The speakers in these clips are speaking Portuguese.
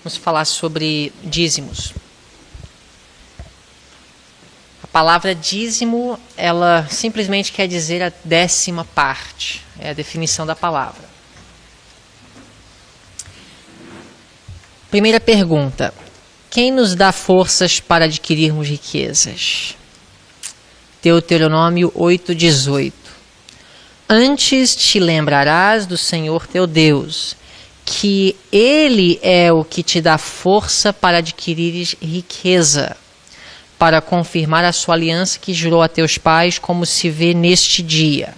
Vamos falar sobre dízimos. A palavra dízimo, ela simplesmente quer dizer a 10ª parte. É a definição da palavra. Primeira pergunta. Quem nos dá forças para adquirirmos riquezas? Deuteronômio 8:18. Antes te lembrarás do Senhor teu Deus, que Ele é o que te dá força para adquirires riqueza, para confirmar a sua aliança que jurou a teus pais, como se vê neste dia.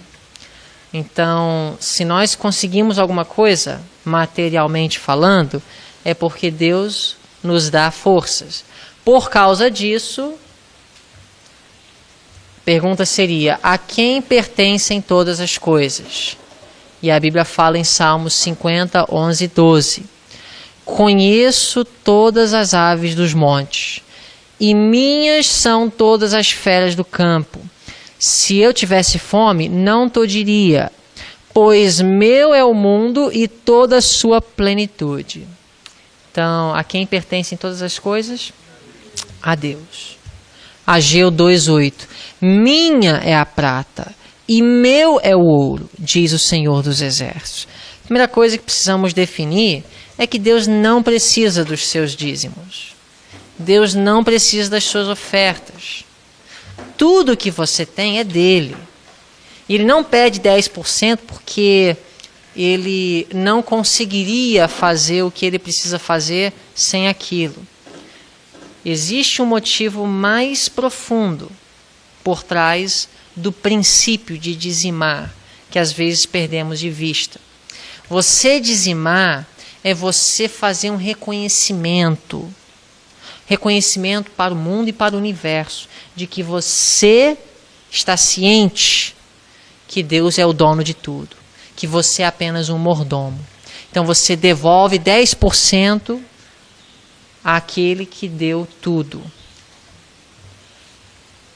Então, se nós conseguimos alguma coisa, materialmente falando, é porque Deus nos dá forças. Por causa disso, a pergunta seria: a quem pertencem todas as coisas? E a Bíblia fala em Salmos 50, 11 e 12. Conheço todas as aves dos montes, e minhas são todas as feras do campo. Se eu tivesse fome, não te diria, pois meu é o mundo e toda a sua plenitude. Então, a quem pertencem todas as coisas? A Deus. Ageu 2:8. Minha é a prata e meu é o ouro, diz o Senhor dos Exércitos. A primeira coisa que precisamos definir é que Deus não precisa dos seus dízimos. Deus não precisa das suas ofertas. Tudo que você tem é dele. Ele não pede 10% porque ele não conseguiria fazer o que ele precisa fazer sem aquilo. Existe um motivo mais profundo por trás do princípio de dizimar, que às vezes perdemos de vista. Você dizimar é você fazer um reconhecimento para o mundo e para o universo, de que você está ciente que Deus é o dono de tudo, que você é apenas um mordomo. Então você devolve 10% àquele que deu tudo.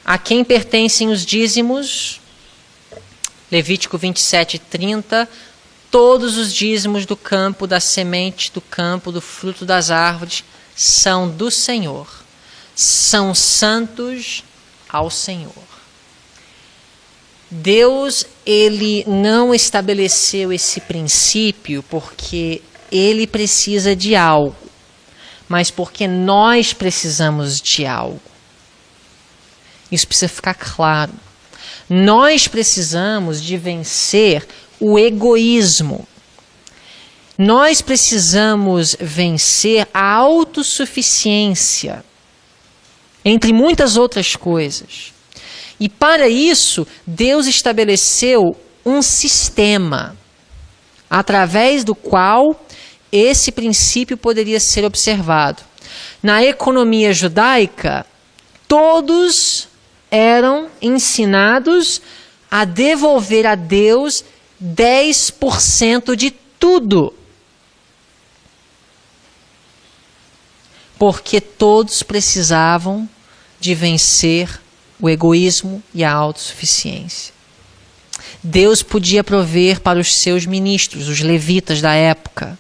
A quem pertencem os dízimos? Levítico 27:30. Todos os dízimos do campo, da semente do campo, do fruto das árvores, são do Senhor. São santos ao Senhor. Deus, ele não estabeleceu esse princípio porque ele precisa de algo, mas porque nós precisamos de algo. Isso precisa ficar claro. Nós precisamos de vencer o egoísmo. Nós precisamos vencer a autossuficiência, entre muitas outras coisas. E para isso, Deus estabeleceu um sistema através do qual esse princípio poderia ser observado. Na economia judaica, todos eram ensinados a devolver a Deus 10% de tudo. Porque todos precisavam de vencer o egoísmo e a autossuficiência. Deus podia prover para os seus ministros, os levitas da época,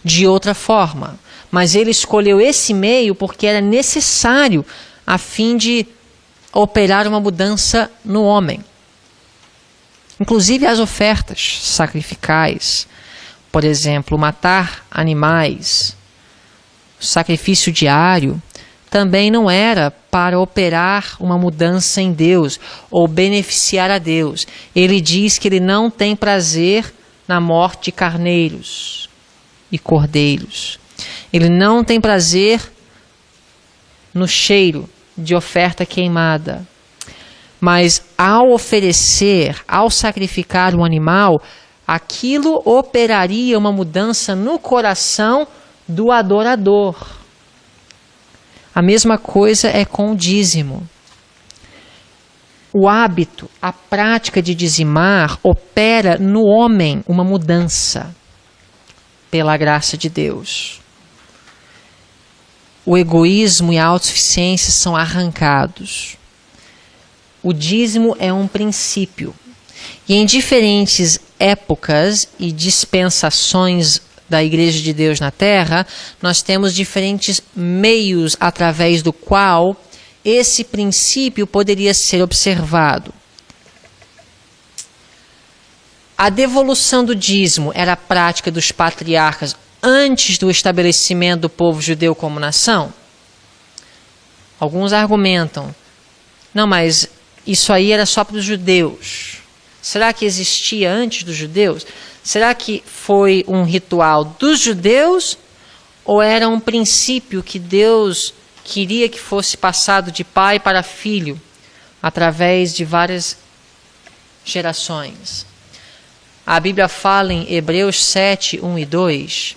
de outra forma, mas ele escolheu esse meio porque era necessário a fim de operar uma mudança no homem. Inclusive as ofertas sacrificais, por exemplo, matar animais, o sacrifício diário, também não era para operar uma mudança em Deus ou beneficiar a Deus. Ele diz que ele não tem prazer na morte de carneiros e cordeiros. Ele não tem prazer no cheiro de oferta queimada. Mas ao oferecer, ao sacrificar um animal, aquilo operaria uma mudança no coração do adorador. A mesma coisa é com o dízimo. O hábito, a prática de dizimar opera no homem uma mudança pela graça de Deus. O egoísmo e a autossuficiência são arrancados. O dízimo é um princípio. E em diferentes épocas e dispensações da Igreja de Deus na Terra, nós temos diferentes meios através do qual esse princípio poderia ser observado. A devolução do dízimo era a prática dos patriarcas antes do estabelecimento do povo judeu como nação? Alguns argumentam, não, mas isso aí era só para os judeus. Será que existia antes dos judeus? Será que foi um ritual dos judeus ou era um princípio que Deus queria que fosse passado de pai para filho através de várias gerações? A Bíblia fala em Hebreus 7, 1 e 2,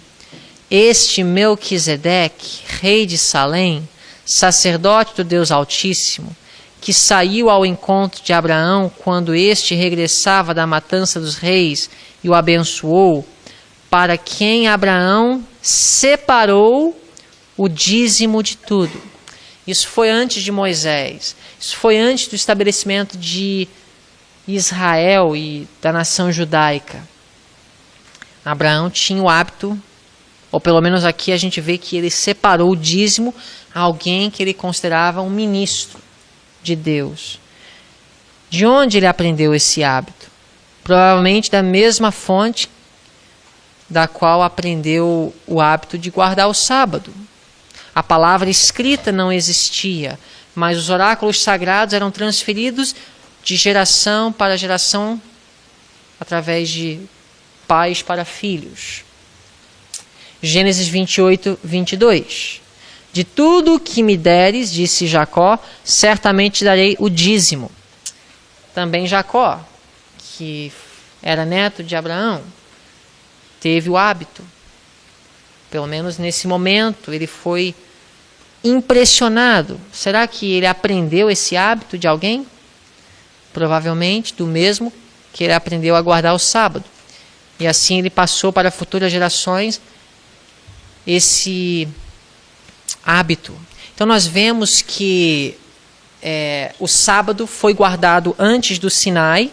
este Melquisedeque, rei de Salém, sacerdote do Deus Altíssimo, que saiu ao encontro de Abraão quando este regressava da matança dos reis e o abençoou, para quem Abraão separou o dízimo de tudo. Isso foi antes de Moisés, isso foi antes do estabelecimento de Israel e da nação judaica. Abraão tinha o hábito, ou pelo menos aqui a gente vê que ele separou o dízimo a alguém que ele considerava um ministro de Deus. De onde ele aprendeu esse hábito? Provavelmente da mesma fonte da qual aprendeu o hábito de guardar o sábado. A palavra escrita não existia, mas os oráculos sagrados eram transferidos de geração para geração através de pais para filhos. Gênesis 28, 22. De tudo o que me deres, disse Jacó, certamente te darei o dízimo. Também Jacó, que era neto de Abraão, teve o hábito. Pelo menos nesse momento, ele foi impressionado. Será que ele aprendeu esse hábito de alguém? Provavelmente do mesmo que ele aprendeu a guardar o sábado. E assim ele passou para futuras gerações esse hábito. Então nós vemos que o sábado foi guardado antes do Sinai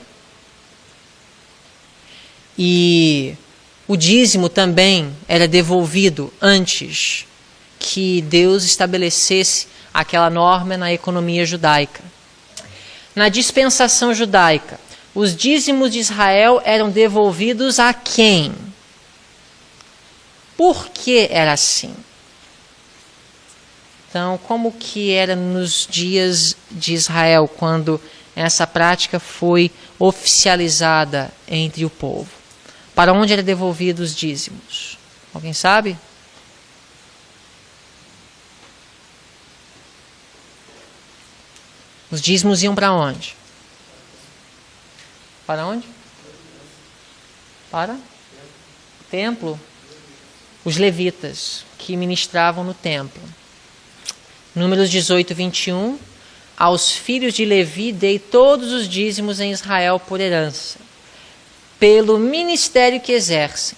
e o dízimo também era devolvido antes que Deus estabelecesse aquela norma na economia judaica. Na dispensação judaica, os dízimos de Israel eram devolvidos a quem? Por que era assim? Então, como que era nos dias de Israel, quando essa prática foi oficializada entre o povo? Para onde eram devolvidos os dízimos? Alguém sabe? Os dízimos iam para onde? Para onde? Para o templo. Os levitas que ministravam no templo. Números 18, 21. Aos filhos de Levi dei todos os dízimos em Israel por herança, pelo ministério que exercem,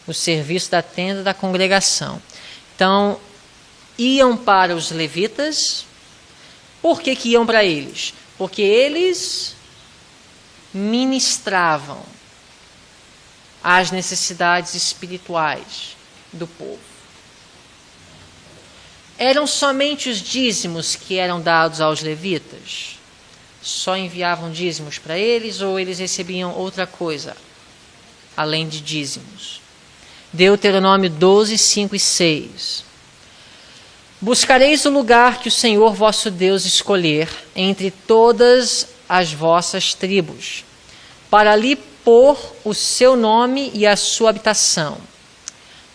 o serviço da tenda da congregação. Então, iam para os levitas. Por que iam para eles? Porque eles ministravam as necessidades espirituais do povo. Eram somente os dízimos que eram dados aos levitas? Só enviavam dízimos para eles ou eles recebiam outra coisa além de dízimos? Deuteronômio 12, 5 e 6. Buscareis o lugar que o Senhor vosso Deus escolher entre todas as vossas tribos, para ali pôr o seu nome e a sua habitação.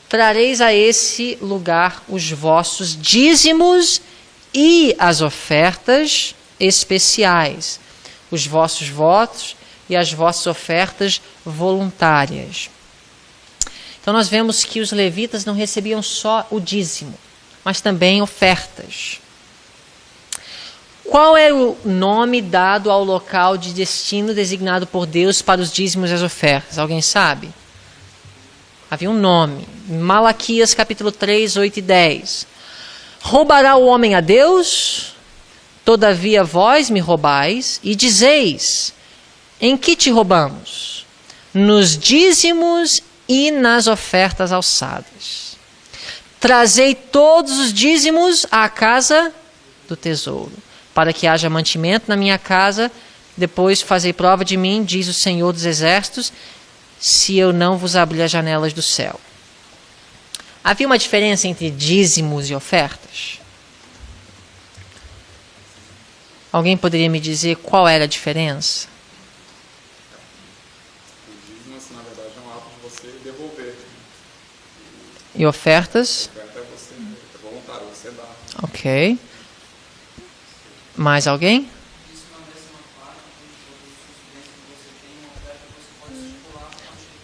Trareis a esse lugar os vossos dízimos e as ofertas especiais, os vossos votos e as vossas ofertas voluntárias. Então nós vemos que os levitas não recebiam só o dízimo, mas também ofertas. Qual era o nome dado ao local de destino designado por Deus para os dízimos e as ofertas? Alguém sabe? Havia um nome. Malaquias capítulo 3, 8 e 10. Roubará o homem a Deus? Todavia vós me roubais e dizeis, em que te roubamos? Nos dízimos e nas ofertas alçadas. Trazei todos os dízimos à casa do tesouro, para que haja mantimento na minha casa. Depois fazei prova de mim, diz o Senhor dos Exércitos, se eu não vos abrir as janelas do céu. Havia uma diferença entre dízimos e ofertas? Alguém poderia me dizer qual era a diferença? O dízimo, na verdade, é um ato de você devolver. E ofertas? A oferta é você, é voluntário, você dá. Ok. Mais alguém?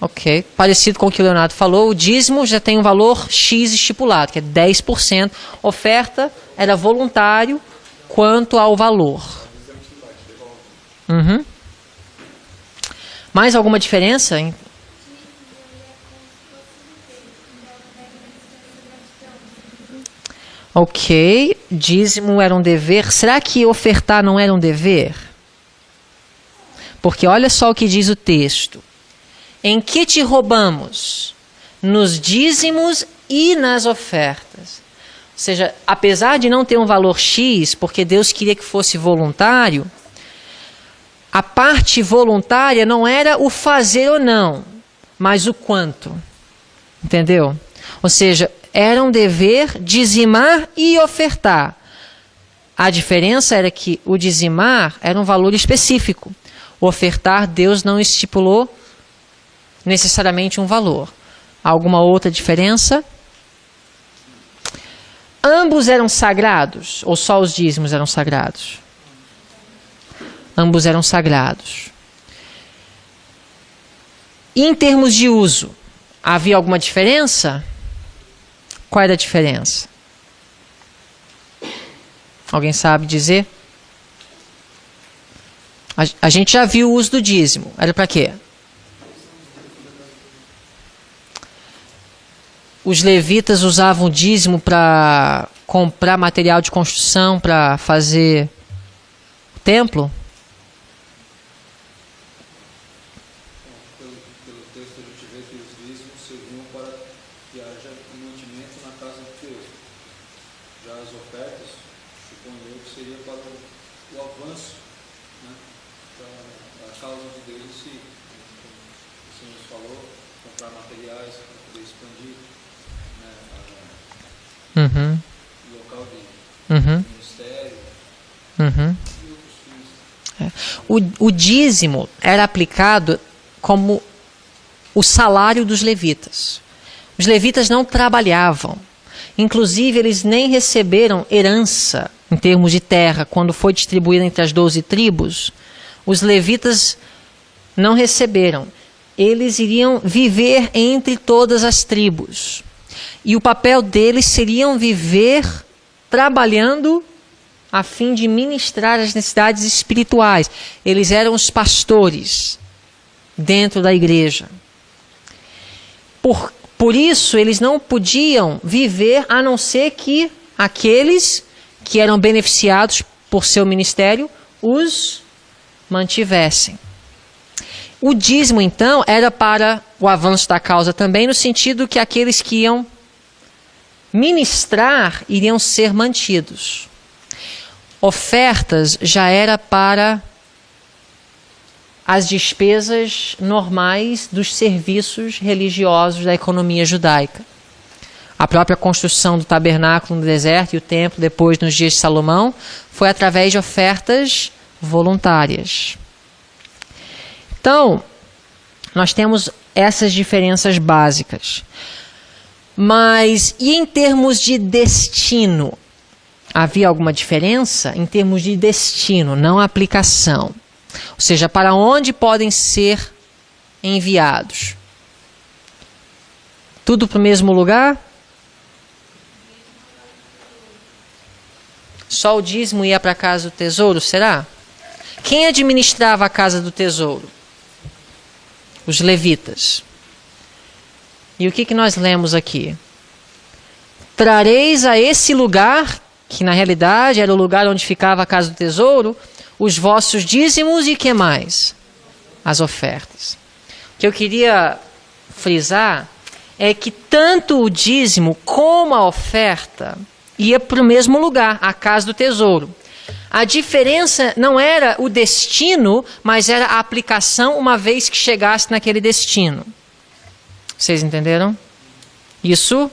Ok. Parecido com o que o Leonardo falou, o dízimo já tem um valor X estipulado, que é 10%. Oferta era voluntário quanto ao valor. Uhum. Mais alguma diferença? Ok. Dízimo era um dever. Será que ofertar não era um dever? Porque olha só o que diz o texto. Em que te roubamos? Nos dízimos e nas ofertas. Ou seja, apesar de não ter um valor X, porque Deus queria que fosse voluntário, a parte voluntária não era o fazer ou não, mas o quanto. Entendeu? Ou seja, era um dever dizimar e ofertar. A diferença era que o dizimar era um valor específico. O ofertar, Deus não estipulou necessariamente um valor. Alguma outra diferença? Ambos eram sagrados? Ou só os dízimos eram sagrados? Ambos eram sagrados. E em termos de uso, havia alguma diferença? Qual era a diferença? Alguém sabe dizer? A gente já viu o uso do dízimo. Era para quê? Os levitas usavam o dízimo para comprar material de construção para fazer o templo? Pelo texto a gente vê que os dízimos serviam para que haja mantimento na casa de Deus. Já as ofertas, suponho eu, que seria para o avanço, né, da causa de Deus em si. Como o Senhor nos falou, comprar materiais para poder expandir, né, o local de ministério e outros fins. O dízimo era aplicado como o salário dos levitas. Os levitas não trabalhavam. Inclusive, eles nem receberam herança em termos de terra. Quando foi distribuída entre as 12 tribos, os levitas não receberam. Eles iriam viver entre todas as tribos. E o papel deles seria viver trabalhando a fim de ministrar as necessidades espirituais. Eles eram os pastores dentro da igreja. Por isso, eles não podiam viver a não ser que aqueles que eram beneficiados por seu ministério os mantivessem. O dízimo, então, era para o avanço da causa também, no sentido que aqueles que iam ministrar iriam ser mantidos. Ofertas já era para as despesas normais dos serviços religiosos da economia judaica. A própria construção do tabernáculo no deserto e o templo depois nos dias de Salomão foi através de ofertas voluntárias. Então, nós temos essas diferenças básicas. Mas e em termos de destino? Havia alguma diferença? Em termos de destino, não aplicação. Ou seja, para onde podem ser enviados? Tudo para o mesmo lugar? Só o dízimo ia para a casa do tesouro, será? Quem administrava a casa do tesouro? Os levitas. E o que nós lemos aqui? Trareis a esse lugar, que na realidade era o lugar onde ficava a casa do tesouro, os vossos dízimos e que mais? As ofertas. O que eu queria frisar é que tanto o dízimo como a oferta ia para o mesmo lugar, a casa do tesouro. A diferença não era o destino, mas era a aplicação uma vez que chegasse naquele destino. Vocês entenderam? Isso,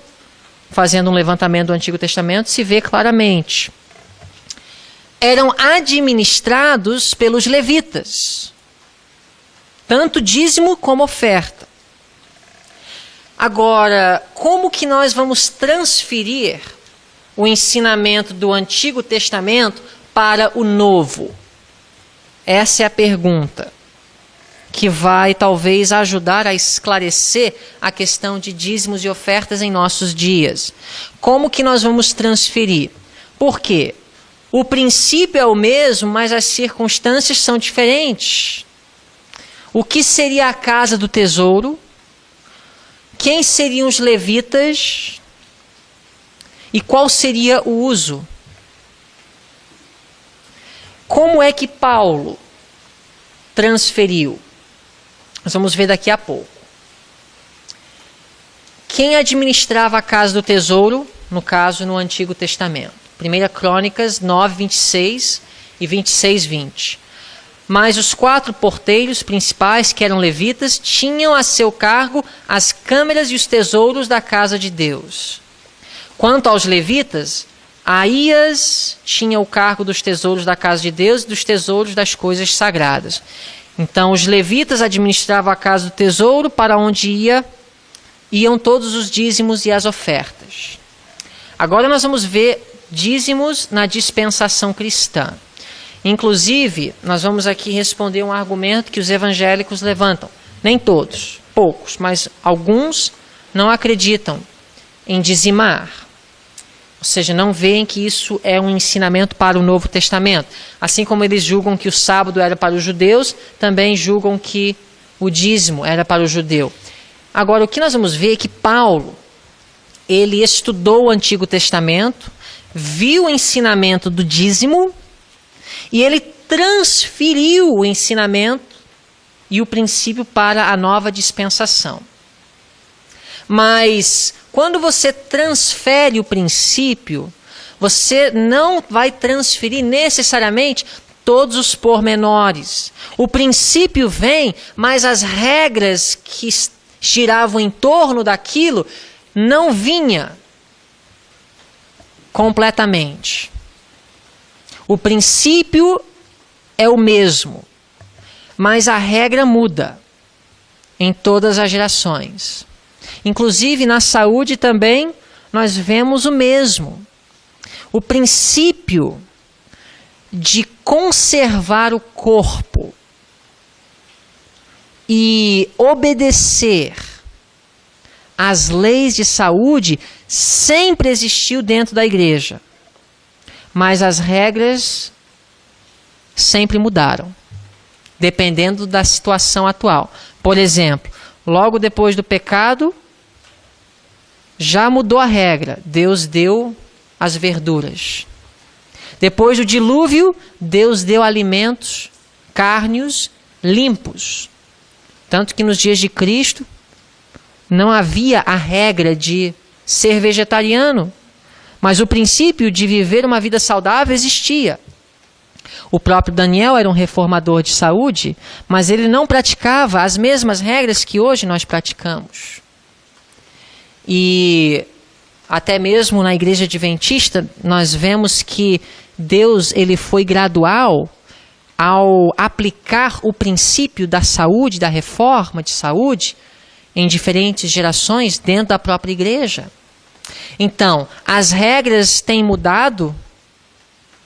fazendo um levantamento do Antigo Testamento, se vê claramente. Eram administrados pelos levitas, tanto dízimo como oferta. Agora, como que nós vamos transferir o ensinamento do Antigo Testamento para o Novo? Essa é a pergunta que vai talvez ajudar a esclarecer a questão de dízimos e ofertas em nossos dias. Como que nós vamos transferir? Por quê? O princípio é o mesmo, mas as circunstâncias são diferentes. O que seria a casa do tesouro? Quem seriam os levitas? E qual seria o uso? Como é que Paulo transferiu? Nós vamos ver daqui a pouco. Quem administrava a casa do tesouro, no caso, no Antigo Testamento? 1 Crônicas 9, 26 e 26, 20. Mas os 4 porteiros principais, que eram levitas, tinham a seu cargo as câmeras e os tesouros da casa de Deus. Quanto aos levitas, Aías tinha o cargo dos tesouros da casa de Deus e dos tesouros das coisas sagradas. Então, os levitas administravam a casa do tesouro, para onde iam todos os dízimos e as ofertas. Agora nós vamos ver dízimos na dispensação cristã. Inclusive, nós vamos aqui responder um argumento que os evangélicos levantam. Nem todos, poucos, mas alguns não acreditam em dizimar. Ou seja, não veem que isso é um ensinamento para o Novo Testamento. Assim como eles julgam que o sábado era para os judeus, também julgam que o dízimo era para o judeu. Agora, o que nós vamos ver é que Paulo, ele estudou o Antigo Testamento, viu o ensinamento do dízimo e ele transferiu o ensinamento e o princípio para a nova dispensação. Mas quando você transfere o princípio, você não vai transferir necessariamente todos os pormenores. O princípio vem, mas as regras que giravam em torno daquilo não vinha completamente. O princípio é o mesmo, mas a regra muda em todas as gerações. Inclusive na saúde também nós vemos o mesmo. O princípio de conservar o corpo e obedecer às leis de saúde sempre existiu dentro da igreja. Mas as regras sempre mudaram, dependendo da situação atual. Por exemplo, logo depois do pecado, já mudou a regra. Deus deu as verduras. Depois do dilúvio, Deus deu alimentos cárneos limpos. Tanto que nos dias de Cristo, não havia a regra de ser vegetariano, mas o princípio de viver uma vida saudável existia. O próprio Daniel era um reformador de saúde, mas ele não praticava as mesmas regras que hoje nós praticamos. E até mesmo na igreja adventista, nós vemos que Deus ele foi gradual ao aplicar o princípio da saúde, da reforma de saúde, em diferentes gerações dentro da própria igreja. Então, as regras têm mudado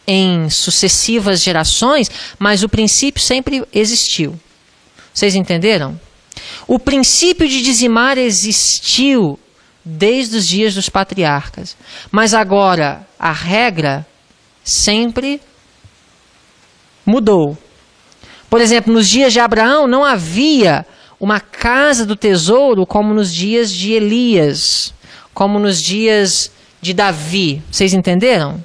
em sucessivas gerações, mas o princípio sempre existiu. Vocês entenderam? O princípio de dizimar existiu desde os dias dos patriarcas, mas agora a regra sempre mudou. Por exemplo, nos dias de Abraão não havia uma casa do tesouro como nos dias de Elias, como nos dias de Davi. Vocês entenderam?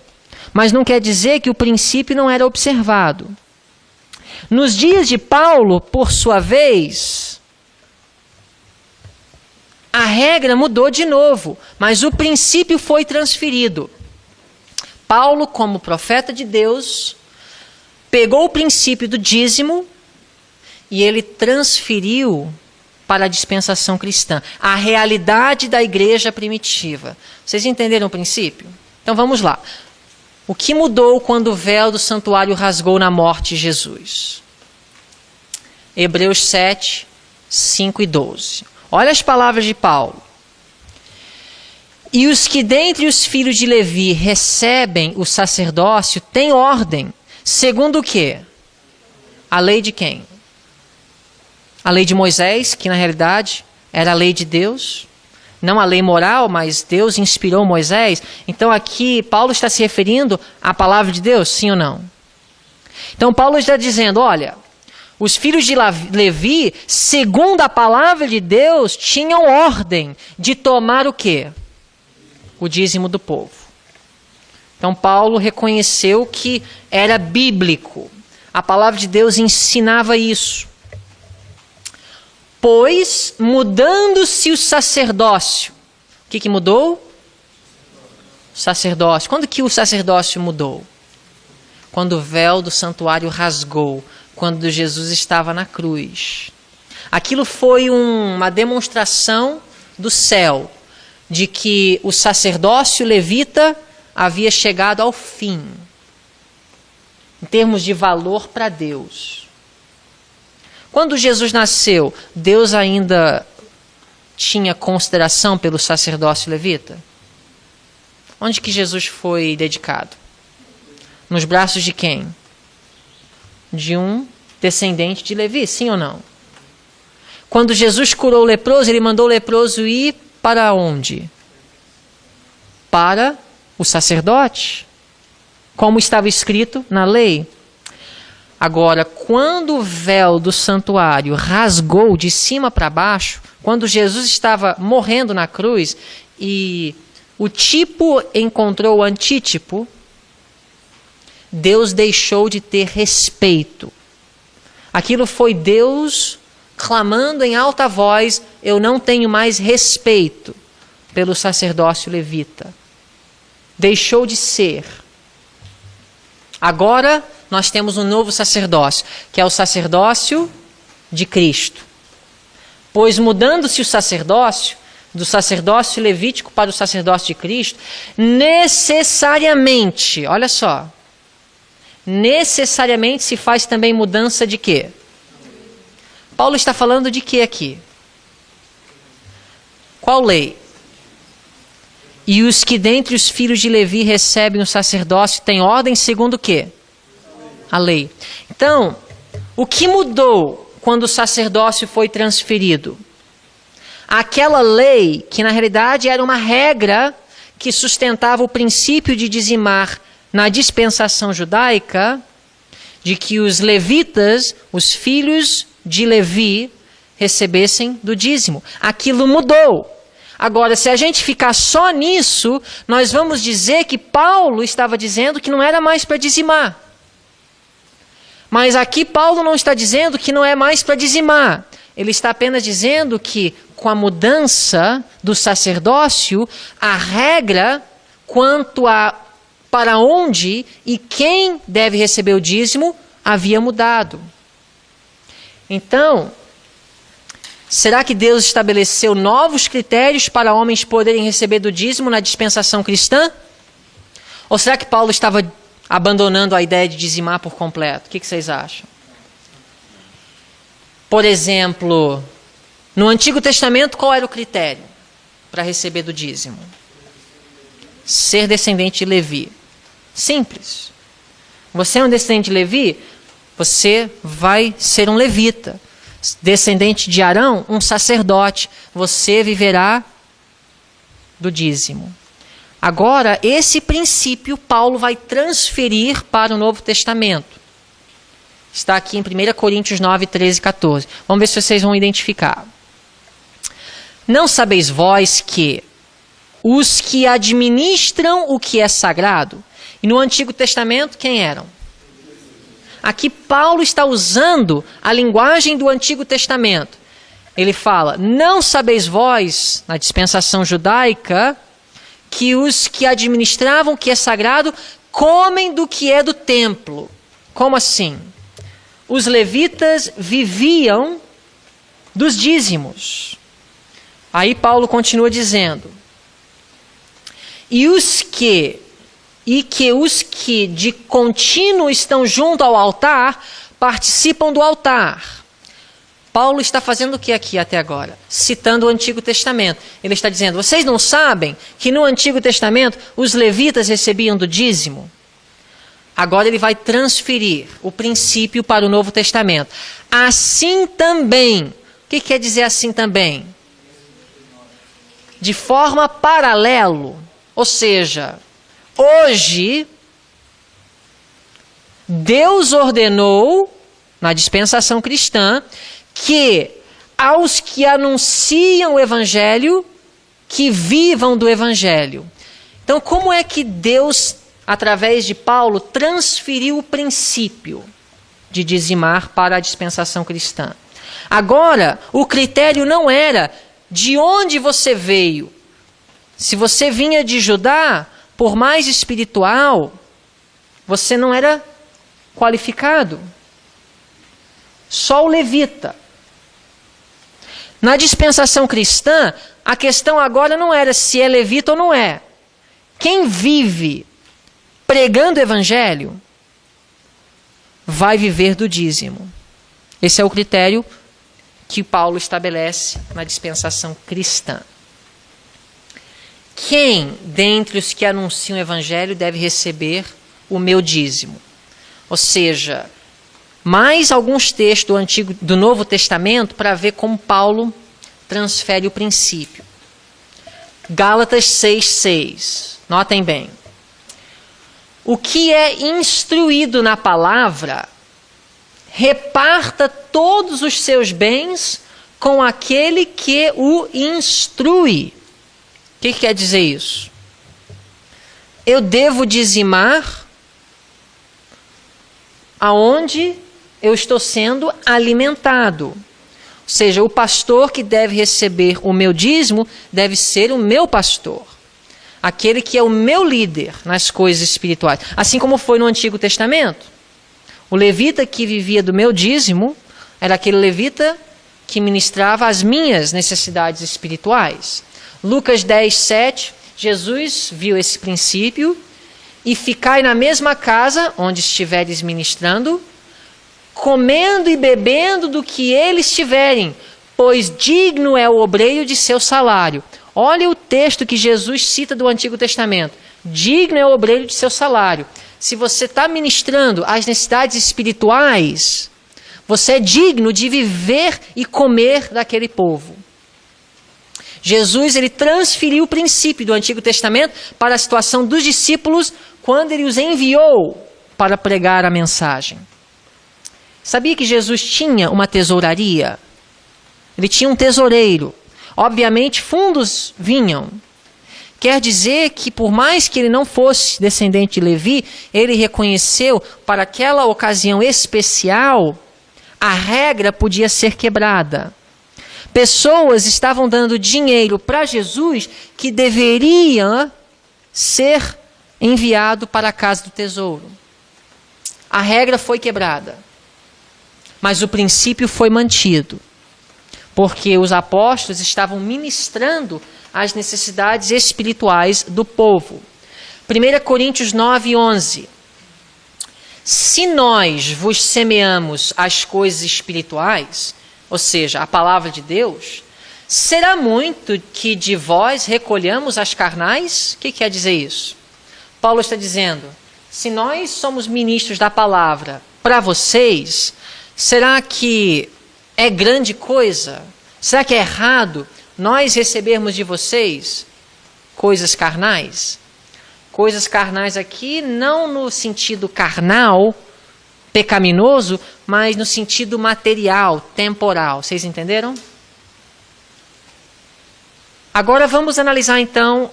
Mas não quer dizer que o princípio não era observado. Nos dias de Paulo, por sua vez, a regra mudou de novo, mas o princípio foi transferido. Paulo, como profeta de Deus, pegou o princípio do dízimo e ele transferiu para a dispensação cristã, a realidade da igreja primitiva. Vocês entenderam o princípio? Então vamos lá. O que mudou quando o véu do santuário rasgou na morte de Jesus? Hebreus 7, 5 e 12. Olha as palavras de Paulo. E os que dentre os filhos de Levi recebem o sacerdócio têm ordem, segundo o quê? A lei de quem? A lei de Moisés, que na realidade era a lei de Deus. Não a lei moral, mas Deus inspirou Moisés. Então aqui Paulo está se referindo à palavra de Deus, sim ou não? Então Paulo está dizendo, olha, os filhos de Levi, segundo a palavra de Deus, tinham ordem de tomar o quê? O dízimo do povo. Então Paulo reconheceu que era bíblico. A palavra de Deus ensinava isso. Pois, mudando-se o sacerdócio. O que mudou? O sacerdócio. Quando que o sacerdócio mudou? Quando o véu do santuário rasgou. Quando Jesus estava na cruz. Aquilo foi uma demonstração do céu de que o sacerdócio levita havia chegado ao fim, em termos de valor para Deus. Quando Jesus nasceu, Deus ainda tinha consideração pelo sacerdócio levita? Onde que Jesus foi dedicado? Nos braços de quem? De um descendente de Levi, sim ou não? Quando Jesus curou o leproso, ele mandou o leproso ir para onde? Para o sacerdote, como estava escrito na lei. Agora, quando o véu do santuário rasgou de cima para baixo, quando Jesus estava morrendo na cruz e o tipo encontrou o antítipo, Deus deixou de ter respeito. Aquilo foi Deus clamando em alta voz, eu não tenho mais respeito pelo sacerdócio levita. Deixou de ser. Agora nós temos um novo sacerdócio, que é o sacerdócio de Cristo. Pois mudando-se o sacerdócio, do sacerdócio levítico para o sacerdócio de Cristo, necessariamente, olha só, necessariamente se faz também mudança de quê? Paulo está falando de quê aqui? Qual lei? E os que dentre os filhos de Levi recebem o sacerdócio têm ordem segundo o quê? A lei. Então, o que mudou quando o sacerdócio foi transferido? Aquela lei, que na realidade era uma regra que sustentava o princípio de dizimar na dispensação judaica, de que os levitas, os filhos de Levi, recebessem do dízimo. Aquilo mudou. Agora, se a gente ficar só nisso, nós vamos dizer que Paulo estava dizendo que não era mais para dizimar. Mas aqui Paulo não está dizendo que não é mais para dizimar. Ele está apenas dizendo que com a mudança do sacerdócio, a regra quanto a para onde e quem deve receber o dízimo havia mudado. Então, será que Deus estabeleceu novos critérios para homens poderem receber do dízimo na dispensação cristã? Ou será que Paulo estava abandonando a ideia de dizimar por completo? O que vocês acham? Por exemplo, no Antigo Testamento, qual era o critério para receber do dízimo? Ser descendente de Levi. Simples. Você é um descendente de Levi, você vai ser um levita. Descendente de Arão, um sacerdote. Você viverá do dízimo. Agora, esse princípio Paulo vai transferir para o Novo Testamento. Está aqui em 1 Coríntios 9, 13 e 14. Vamos ver se vocês vão identificar. Não sabeis vós que os que administram o que é sagrado, e no Antigo Testamento quem eram? Aqui Paulo está usando a linguagem do Antigo Testamento. ele fala: não sabeis vós, na dispensação judaica, que os que administravam o que é sagrado comem do que é do templo. Como assim? Os levitas viviam dos dízimos. Aí Paulo continua dizendo: e que os que de contínuo estão junto ao altar participam do altar. Paulo está fazendo o que aqui até agora? Citando o Antigo Testamento. Ele está dizendo: vocês não sabem que no Antigo Testamento os levitas recebiam do dízimo? Agora ele vai transferir o princípio para o Novo Testamento. Assim também. O que quer dizer assim também? De forma paralelo. Ou seja, hoje, Deus ordenou, na dispensação cristã, que aos que anunciam o Evangelho, que vivam do Evangelho. Então, como é que Deus, através de Paulo, transferiu o princípio de dizimar para a dispensação cristã? Agora, o critério não era de onde você veio. Se você vinha de Judá, por mais espiritual, você não era qualificado. Só o levita. Na dispensação cristã, a questão agora não era se é levita ou não é. Quem vive pregando o evangelho vai viver do dízimo. Esse é o critério que Paulo estabelece na dispensação cristã. Quem dentre os que anunciam o evangelho deve receber o meu dízimo? Ou seja, mais alguns textos do Novo Testamento para ver como Paulo transfere o princípio. Gálatas 6,6. Notem bem. O que é instruído na palavra, reparta todos os seus bens com aquele que o instrui. O que quer dizer isso? Eu devo dizimar aonde eu estou sendo alimentado. Ou seja, o pastor que deve receber o meu dízimo deve ser o meu pastor. Aquele que é o meu líder nas coisas espirituais. Assim como foi no Antigo Testamento. O levita que vivia do meu dízimo era aquele levita que ministrava as minhas necessidades espirituais. Lucas 10:7, Jesus viu esse princípio: e ficai na mesma casa onde estiveres ministrando, comendo e bebendo do que eles tiverem, pois digno é o obreiro de seu salário. Olha o texto que Jesus cita do Antigo Testamento. Digno é o obreiro de seu salário. Se você está ministrando as necessidades espirituais, você é digno de viver e comer daquele povo. Jesus, ele transferiu o princípio do Antigo Testamento para a situação dos discípulos quando ele os enviou para pregar a mensagem. Sabia que Jesus tinha uma tesouraria? Ele tinha um tesoureiro. Obviamente, fundos vinham. Quer dizer que, por mais que ele não fosse descendente de Levi, ele reconheceu, para aquela ocasião especial, a regra podia ser quebrada. Pessoas estavam dando dinheiro para Jesus que deveria ser enviado para a casa do tesouro. A regra foi quebrada, mas o princípio foi mantido, porque os apóstolos estavam ministrando as necessidades espirituais do povo. 1 Coríntios 9:11. Se nós vos semeamos as coisas espirituais, ou seja, a palavra de Deus, será muito que de vós recolhamos as carnais? O que quer dizer isso? Paulo está dizendo, se nós somos ministros da palavra para vocês, será que é grande coisa? Será que é errado nós recebermos de vocês coisas carnais? Coisas carnais aqui não no sentido carnal, pecaminoso, mas no sentido material, temporal. Vocês entenderam? Agora vamos analisar então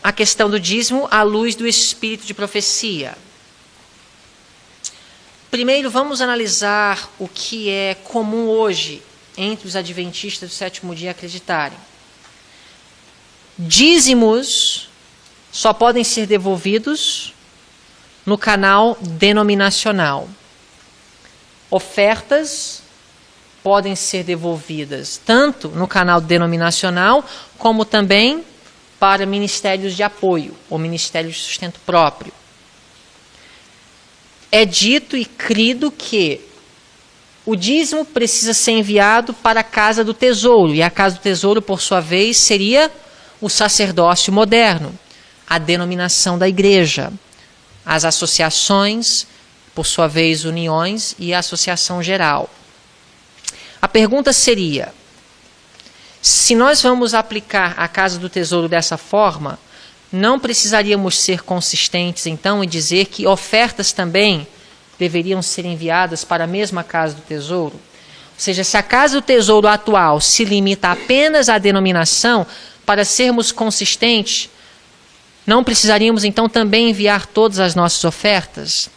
a questão do dízimo à luz do espírito de profecia. Primeiro vamos analisar o que é comum hoje entre os adventistas do sétimo dia acreditarem. Dízimos só podem ser devolvidos no canal denominacional. Ofertas podem ser devolvidas tanto no canal denominacional como também para ministérios de apoio ou ministérios de sustento próprio. É dito e crido que o dízimo precisa ser enviado para a casa do tesouro, e a casa do tesouro, por sua vez, seria o sacerdócio moderno, a denominação da igreja, as associações, por sua vez, uniões e a associação geral. A pergunta seria, se nós vamos aplicar a casa do tesouro dessa forma, não precisaríamos ser consistentes, então, e dizer que ofertas também deveriam ser enviadas para a mesma casa do tesouro? Ou seja, se a casa do tesouro atual se limita apenas à denominação, para sermos consistentes, não precisaríamos então também enviar todas as nossas ofertas?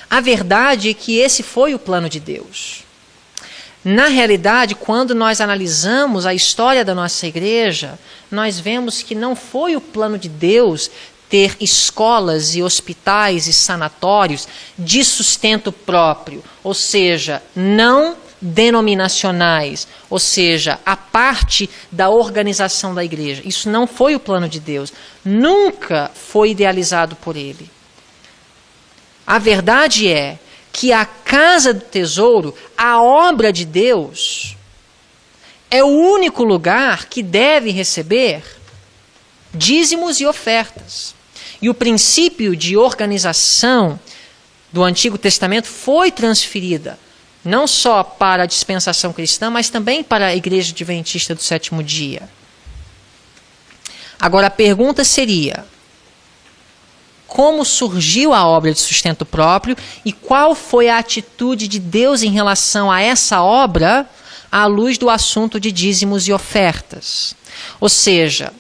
A verdade é que esse foi o plano de Deus. Na realidade, quando nós analisamos a história da nossa igreja, nós vemos que não foi o plano de Deus ter escolas e hospitais e sanatórios de sustento próprio, ou seja, não denominacionais, ou seja, a parte da organização da igreja. Isso não foi o plano de Deus, nunca foi idealizado por ele. A verdade é que a casa do tesouro, a obra de Deus, é o único lugar que deve receber dízimos e ofertas. E o princípio de organização do Antigo Testamento foi transferida não só para a dispensação cristã, mas também para a Igreja Adventista do sétimo dia. Agora a pergunta seria: como surgiu a obra de sustento próprio e qual foi a atitude de Deus em relação a essa obra à luz do assunto de dízimos e ofertas? Ou seja,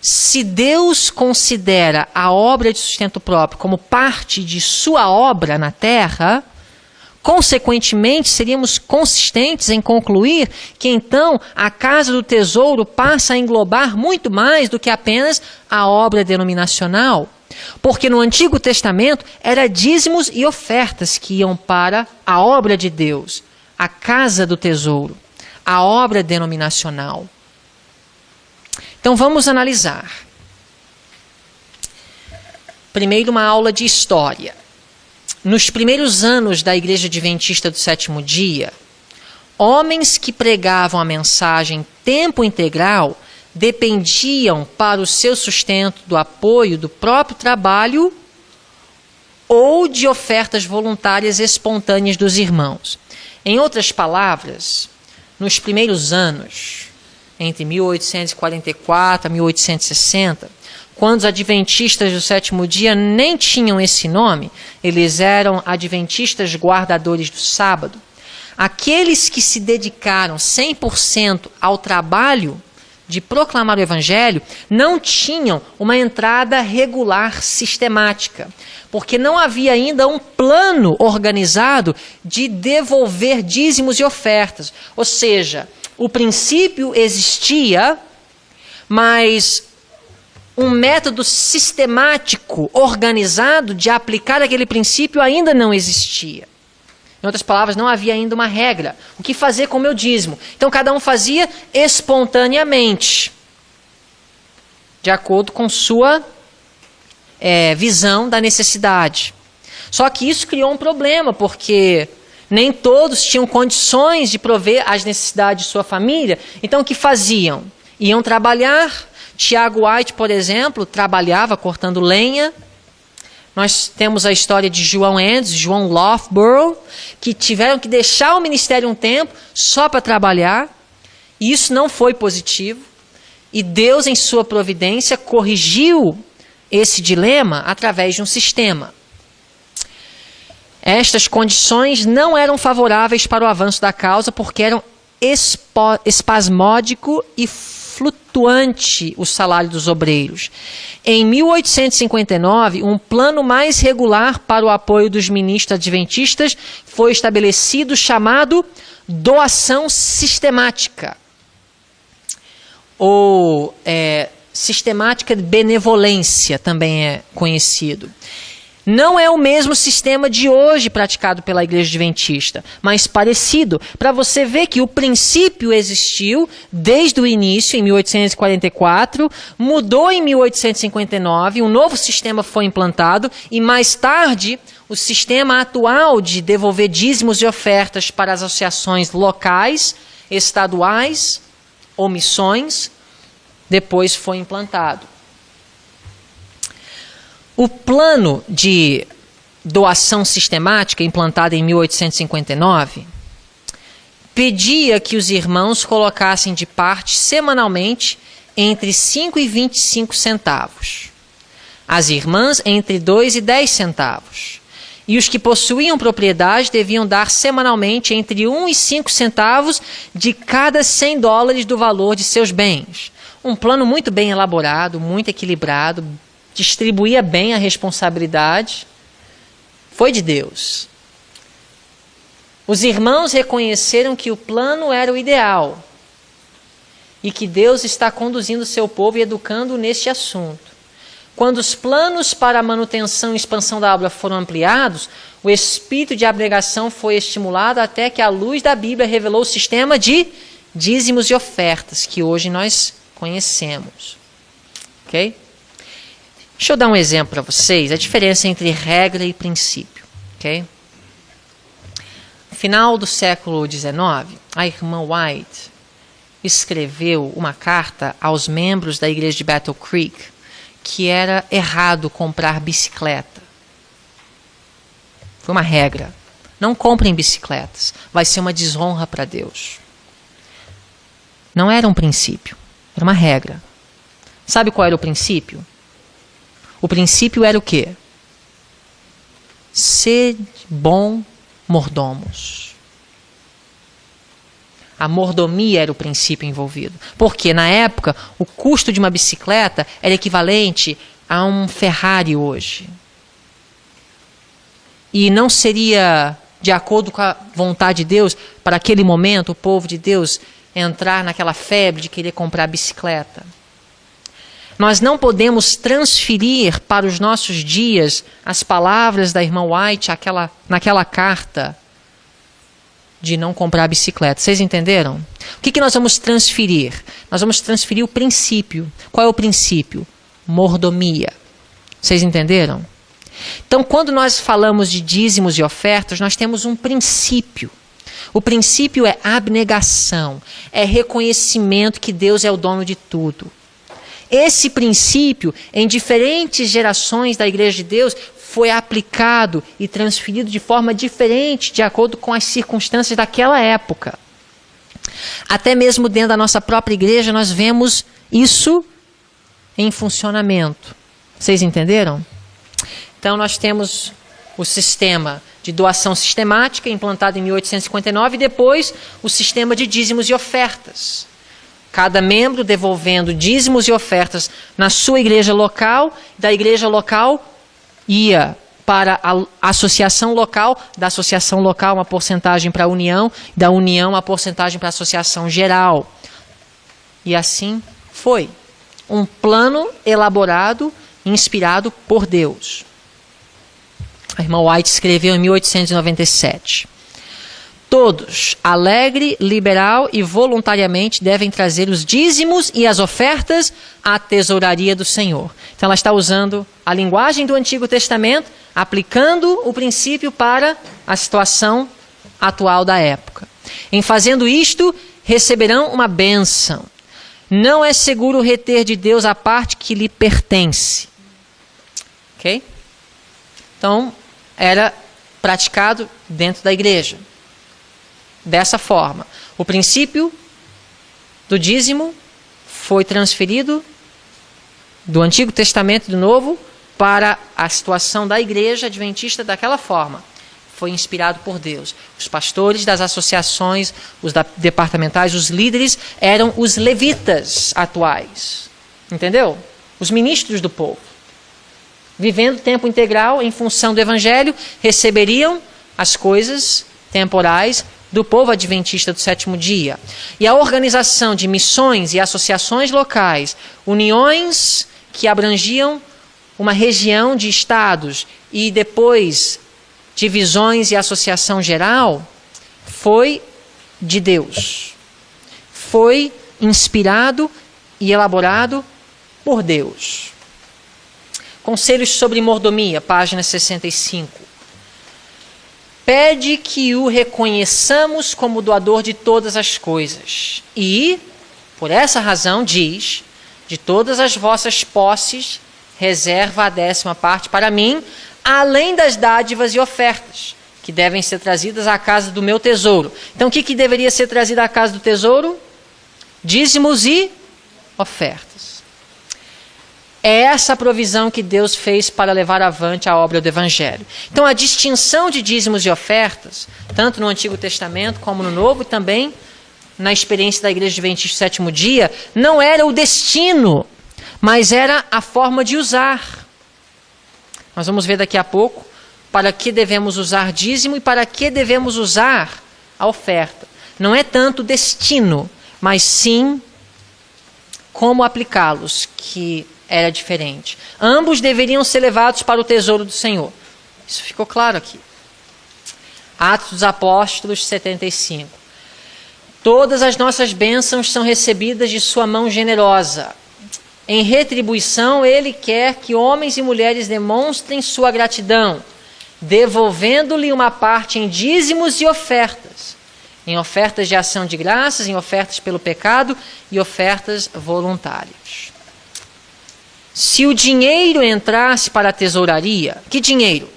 se Deus considera a obra de sustento próprio como parte de sua obra na terra, consequentemente seríamos consistentes em concluir que então a casa do tesouro passa a englobar muito mais do que apenas a obra denominacional. Porque no Antigo Testamento era dízimos e ofertas que iam para a obra de Deus, a casa do tesouro, a obra denominacional. Então vamos analisar. Primeiro, uma aula de história. Nos primeiros anos da Igreja Adventista do sétimo dia, homens que pregavam a mensagem tempo integral dependiam para o seu sustento do apoio do próprio trabalho ou de ofertas voluntárias espontâneas dos irmãos. Em outras palavras, nos primeiros anos, entre 1844 a 1860, quando os adventistas do sétimo dia nem tinham esse nome, eles eram adventistas guardadores do sábado, aqueles que se dedicaram 100% ao trabalho de proclamar o evangelho não tinham uma entrada regular sistemática, porque não havia ainda um plano organizado de devolver dízimos e ofertas. Ou seja, o princípio existia, mas um método sistemático, organizado de aplicar aquele princípio ainda não existia. Em outras palavras, não havia ainda uma regra. O que fazer com o meu dízimo? Então, cada um fazia espontaneamente, de acordo com sua visão da necessidade. Só que isso criou um problema, porque nem todos tinham condições de prover as necessidades de sua família. Então, o que faziam? Iam trabalhar. Tiago White, por exemplo, trabalhava cortando lenha. Nós temos a história de João Endes, João Loughborough, que tiveram que deixar o ministério um tempo só para trabalhar. E isso não foi positivo. E Deus, em sua providência, corrigiu esse dilema através de um sistema. Estas condições não eram favoráveis para o avanço da causa, porque eram espasmódico e flutuante o salário dos obreiros. Em 1859, um plano mais regular para o apoio dos ministros adventistas foi estabelecido, chamado doação sistemática, ou sistemática de benevolência também é conhecido. Não é o mesmo sistema de hoje praticado pela Igreja Adventista, mas parecido, para você ver que o princípio existiu desde o início, em 1844, mudou em 1859, um novo sistema foi implantado e mais tarde o sistema atual de devolver dízimos e ofertas para as associações locais, estaduais ou missões, depois foi implantado. O plano de doação sistemática, implantado em 1859, pedia que os irmãos colocassem de parte semanalmente entre 5 e 25 centavos. As irmãs entre 2 e 10 centavos. E os que possuíam propriedade deviam dar semanalmente entre 1 e 5 centavos de cada $100 do valor de seus bens. Um plano muito bem elaborado, muito equilibrado, distribuía bem a responsabilidade, foi de Deus. Os irmãos reconheceram que o plano era o ideal e que Deus está conduzindo o seu povo e educando neste assunto. Quando os planos para a manutenção e expansão da obra foram ampliados, o espírito de abnegação foi estimulado até que a luz da Bíblia revelou o sistema de dízimos e ofertas que hoje nós conhecemos. Ok? Deixa eu dar um exemplo para vocês, a diferença entre regra e princípio. Okay? No final do século XIX, a irmã White escreveu uma carta aos membros da igreja de Battle Creek que era errado comprar bicicleta. Foi uma regra. Não comprem bicicletas, vai ser uma desonra para Deus. Não era um princípio, era uma regra. Sabe qual era o princípio? O princípio era o quê? Ser bom mordomos. A mordomia era o princípio envolvido. Porque, na época, o custo de uma bicicleta era equivalente a um Ferrari hoje. E não seria de acordo com a vontade de Deus, para aquele momento, o povo de Deus entrar naquela febre de querer comprar bicicleta. Nós não podemos transferir para os nossos dias as palavras da irmã White naquela carta de não comprar bicicleta. Vocês entenderam? O que nós vamos transferir? Nós vamos transferir o princípio. Qual é o princípio? Mordomia. Vocês entenderam? Então, quando nós falamos de dízimos e ofertas, nós temos um princípio. O princípio é abnegação, é reconhecimento que Deus é o dono de tudo. Esse princípio, em diferentes gerações da Igreja de Deus, foi aplicado e transferido de forma diferente, de acordo com as circunstâncias daquela época. Até mesmo dentro da nossa própria igreja, nós vemos isso em funcionamento. Vocês entenderam? Então, nós temos o sistema de doação sistemática, implantado em 1859, e depois o sistema de dízimos e ofertas. Cada membro devolvendo dízimos e ofertas na sua igreja local, da igreja local ia para a associação local, da associação local uma porcentagem para a união, da união uma porcentagem para a associação geral. E assim foi. Um plano elaborado, inspirado por Deus. A irmã White escreveu em 1897. Todos, alegre, liberal e voluntariamente, devem trazer os dízimos e as ofertas à tesouraria do Senhor. Então ela está usando a linguagem do Antigo Testamento, aplicando o princípio para a situação atual da época. Em fazendo isto, receberão uma bênção. Não é seguro reter de Deus a parte que lhe pertence. Ok? Então, era praticado dentro da igreja. Dessa forma, o princípio do dízimo foi transferido do Antigo Testamento e do Novo para a situação da igreja adventista daquela forma. Foi inspirado por Deus. Os pastores das associações, os departamentais, os líderes eram os levitas atuais. Entendeu? Os ministros do povo. Vivendo tempo integral em função do evangelho, receberiam as coisas temporais do povo adventista do sétimo dia. E a organização de missões e associações locais, uniões que abrangiam uma região de estados e depois divisões e associação geral, foi de Deus. Foi inspirado e elaborado por Deus. Conselhos sobre mordomia, página 65. Pede que o reconheçamos como doador de todas as coisas. E, por essa razão, diz, de todas as vossas posses, reserva a 10ª parte para mim, além das dádivas e ofertas, que devem ser trazidas à casa do meu tesouro. Então, o que deveria ser trazido à casa do tesouro? Dízimos e ofertas. É essa a provisão que Deus fez para levar avante a obra do Evangelho. Então, a distinção de dízimos e ofertas, tanto no Antigo Testamento como no Novo, e também na experiência da Igreja Adventista do Sétimo Dia, não era o destino, mas era a forma de usar. Nós vamos ver daqui a pouco para que devemos usar dízimo e para que devemos usar a oferta. Não é tanto o destino, mas sim como aplicá-los, que era diferente. Ambos deveriam ser levados para o tesouro do Senhor. Isso ficou claro aqui. Atos dos Apóstolos 75. Todas as nossas bênçãos são recebidas de sua mão generosa. Em retribuição, ele quer que homens e mulheres demonstrem sua gratidão, devolvendo-lhe uma parte em dízimos e ofertas, em ofertas de ação de graças, em ofertas pelo pecado e ofertas voluntárias. Se o dinheiro entrasse para a tesouraria, que dinheiro?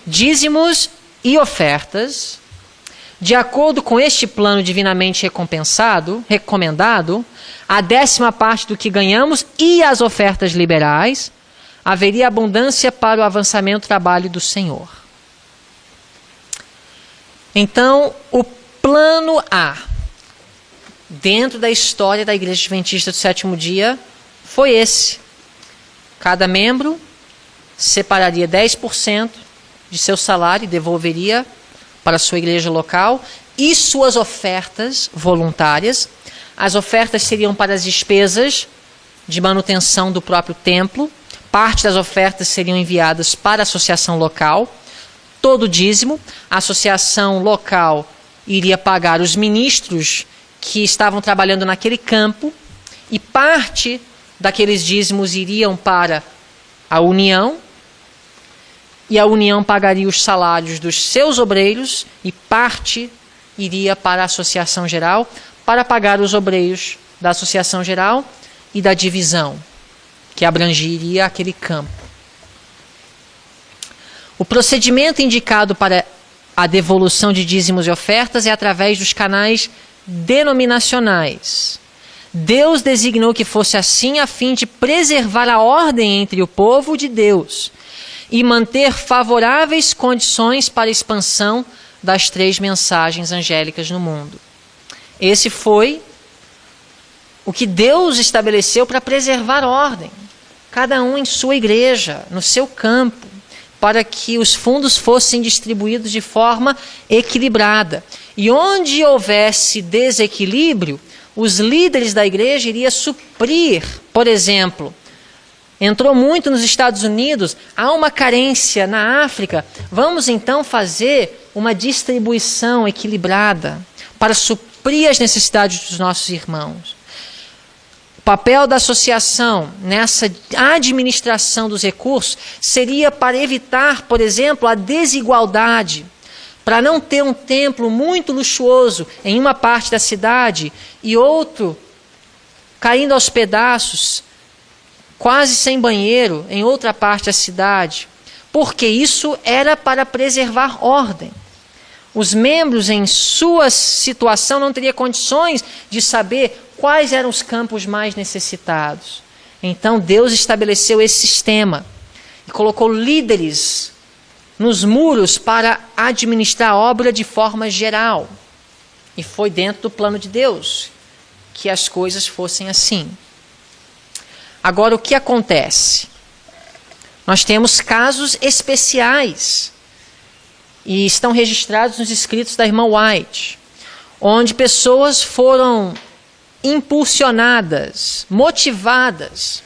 Dízimos e ofertas, de acordo com este plano divinamente recomendado, a 10ª parte do que ganhamos e as ofertas liberais, haveria abundância para o avançamento do trabalho do Senhor. Então, o plano A, dentro da história da Igreja Adventista do Sétimo Dia, foi esse. Cada membro separaria 10% de seu salário e devolveria para a sua igreja local e suas ofertas voluntárias. As ofertas seriam para as despesas de manutenção do próprio templo. Parte das ofertas seriam enviadas para a associação local. Todo o dízimo, a associação local iria pagar os ministros que estavam trabalhando naquele campo e parte daqueles dízimos iriam para a União e a União pagaria os salários dos seus obreiros e parte iria para a Associação Geral para pagar os obreiros da Associação Geral e da divisão que abrangeria aquele campo. O procedimento indicado para a devolução de dízimos e ofertas é através dos canais denominacionais. Deus designou que fosse assim a fim de preservar a ordem entre o povo de Deus e manter favoráveis condições para a expansão das 3 mensagens angélicas no mundo. Esse foi o que Deus estabeleceu para preservar a ordem, cada um em sua igreja, no seu campo, para que os fundos fossem distribuídos de forma equilibrada. E onde houvesse desequilíbrio, os líderes da igreja iriam suprir. Por exemplo, entrou muito nos Estados Unidos, há uma carência na África, vamos então fazer uma distribuição equilibrada para suprir as necessidades dos nossos irmãos. O papel da associação nessa administração dos recursos seria para evitar, por exemplo, a desigualdade, para não ter um templo muito luxuoso em uma parte da cidade e outro caindo aos pedaços, quase sem banheiro, em outra parte da cidade, porque isso era para preservar ordem. Os membros em sua situação não teriam condições de saber quais eram os campos mais necessitados. Então Deus estabeleceu esse sistema e colocou líderes nos muros para administrar a obra de forma geral. E foi dentro do plano de Deus que as coisas fossem assim. Agora, o que acontece? Nós temos casos especiais e estão registrados nos escritos da irmã White, onde pessoas foram impulsionadas, motivadas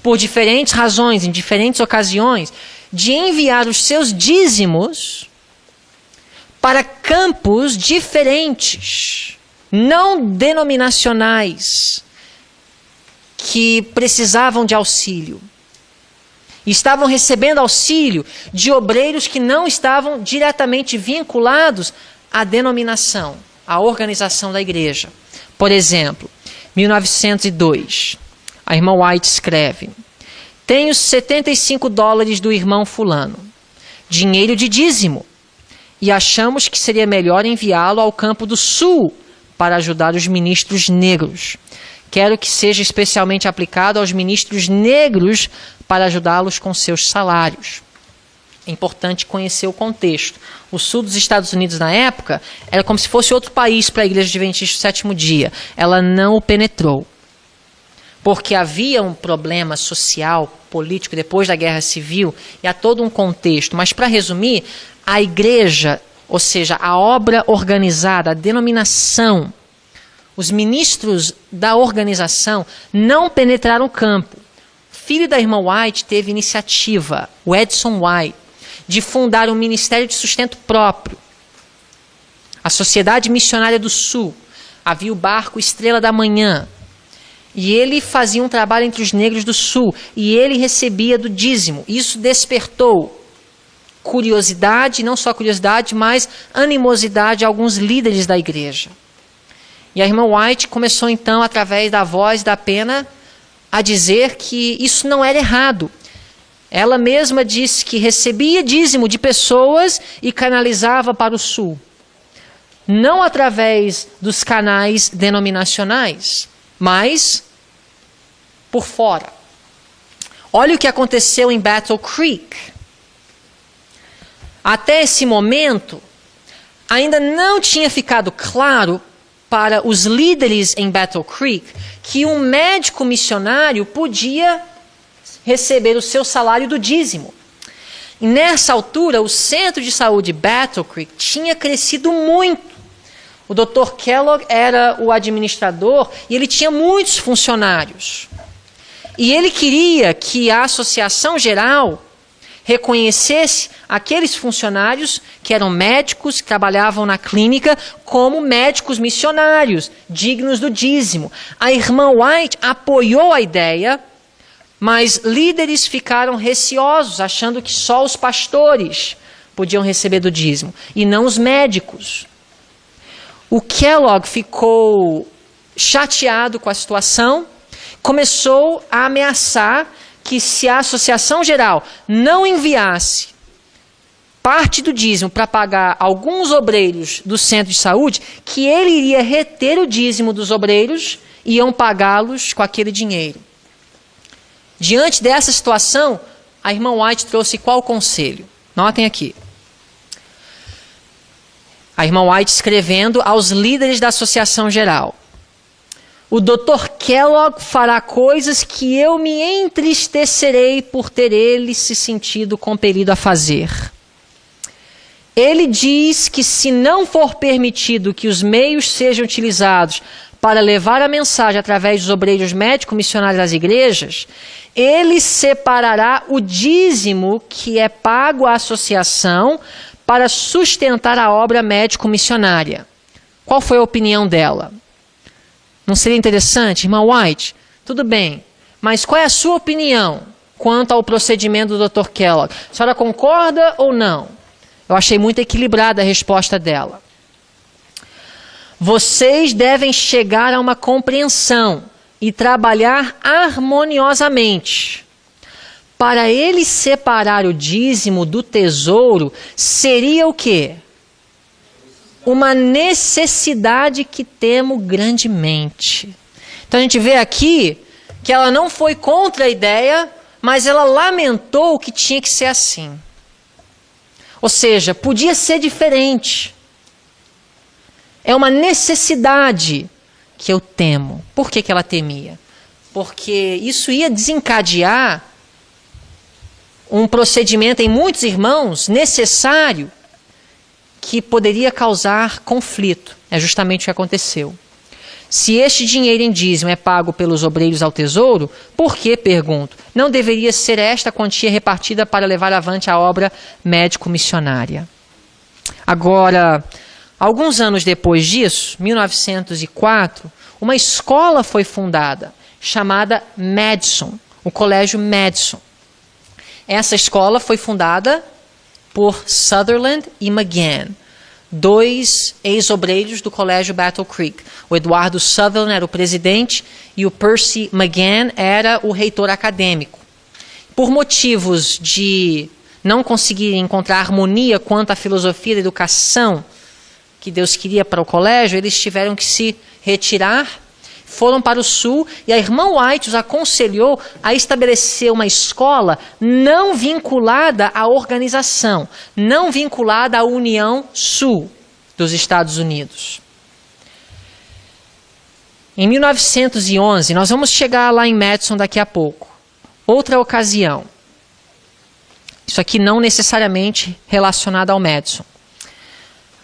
por diferentes razões, em diferentes ocasiões, de enviar os seus dízimos para campos diferentes, não denominacionais, que precisavam de auxílio. E estavam recebendo auxílio de obreiros que não estavam diretamente vinculados à denominação, à organização da igreja. Por exemplo, 1902, a irmã White escreve: tenho $75 do irmão fulano, dinheiro de dízimo, e achamos que seria melhor enviá-lo ao campo do sul para ajudar os ministros negros. Quero que seja especialmente aplicado aos ministros negros para ajudá-los com seus salários. É importante conhecer o contexto. O sul dos Estados Unidos, na época, era como se fosse outro país para a Igreja Adventista do Sétimo Dia. Ela não o penetrou, porque havia um problema social, político, depois da Guerra Civil, e há todo um contexto. Mas, para resumir, a igreja, ou seja, a obra organizada, a denominação, os ministros da organização não penetraram o campo. O filho da irmã White teve iniciativa, o Edson White, de fundar um ministério de sustento próprio. A Sociedade Missionária do Sul. Havia o barco Estrela da Manhã. E ele fazia um trabalho entre os negros do Sul. E ele recebia do dízimo. Isso despertou curiosidade, não só curiosidade, mas animosidade a alguns líderes da igreja. E a irmã White começou então, através da voz da pena, a dizer que isso não era errado. Ela mesma disse que recebia dízimo de pessoas e canalizava para o sul. Não através dos canais denominacionais, mas por fora. Olha o que aconteceu em Battle Creek. Até esse momento, ainda não tinha ficado claro para os líderes em Battle Creek que um médico missionário podia receber o seu salário do dízimo. E nessa altura, o centro de saúde Battle Creek tinha crescido muito. O Dr. Kellogg era o administrador e ele tinha muitos funcionários. E ele queria que a Associação Geral reconhecesse aqueles funcionários que eram médicos, que trabalhavam na clínica, como médicos missionários, dignos do dízimo. A irmã White apoiou a ideia, mas líderes ficaram receosos, achando que só os pastores podiam receber do dízimo, e não os médicos. O Kellogg ficou chateado com a situação, começou a ameaçar que se a Associação Geral não enviasse parte do dízimo para pagar alguns obreiros do centro de saúde, que ele iria reter o dízimo dos obreiros e iam pagá-los com aquele dinheiro. Diante dessa situação, a irmã White trouxe qual conselho? Notem aqui. A irmã White escrevendo aos líderes da Associação Geral: o Dr. Kellogg fará coisas que eu me entristecerei por ter ele se sentido compelido a fazer. Ele diz que se não for permitido que os meios sejam utilizados para levar a mensagem através dos obreiros médicos missionários das igrejas, ele separará o dízimo que é pago à associação para sustentar a obra médico-missionária. Qual foi a opinião dela? Não seria interessante, irmã White? Tudo bem, mas qual é a sua opinião quanto ao procedimento do Dr. Kellogg? A senhora concorda ou não? Eu achei muito equilibrada a resposta dela. Vocês devem chegar a uma compreensão e trabalhar harmoniosamente. Para ele separar o dízimo do tesouro, seria o quê? Uma necessidade que temo grandemente. Então a gente vê aqui que ela não foi contra a ideia, mas ela lamentou que tinha que ser assim. Ou seja, podia ser diferente. É uma necessidade que eu temo. Por que ela temia? Porque isso ia desencadear um procedimento em muitos irmãos necessário que poderia causar conflito. É justamente o que aconteceu. Se este dinheiro em dízimo é pago pelos obreiros ao tesouro, por que, pergunto, não deveria ser esta quantia repartida para levar avante a obra médico-missionária? Agora, alguns anos depois disso, 1904, uma escola foi fundada, chamada Madison, o Colégio Madison. Essa escola foi fundada por Sutherland e McGann, 2 ex-obreiros do Colégio Battle Creek. O Eduardo Sutherland era o presidente e o Percy McGann era o reitor acadêmico. Por motivos de não conseguirem encontrar harmonia quanto à filosofia da educação que Deus queria para o colégio, eles tiveram que se retirar, foram para o sul, e a irmã White os aconselhou a estabelecer uma escola não vinculada à organização, não vinculada à União Sul dos Estados Unidos. Em 1911, nós vamos chegar lá em Madison daqui a pouco. Outra ocasião. Isso aqui não necessariamente relacionado ao Madison.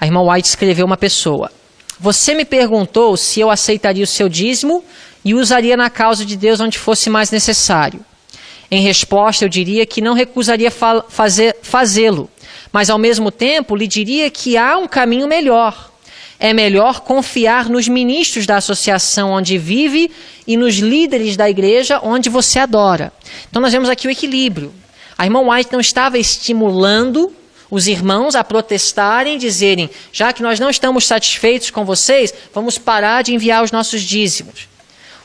A irmã White escreveu uma pessoa. Você me perguntou se eu aceitaria o seu dízimo e usaria na causa de Deus onde fosse mais necessário. Em resposta, eu diria que não recusaria fazê-lo, mas ao mesmo tempo lhe diria que há um caminho melhor. É melhor confiar nos ministros da associação onde vive e nos líderes da igreja onde você adora. Então nós vemos aqui o equilíbrio. A irmã White não estava estimulando os irmãos a protestarem, dizerem, já que nós não estamos satisfeitos com vocês, vamos parar de enviar os nossos dízimos.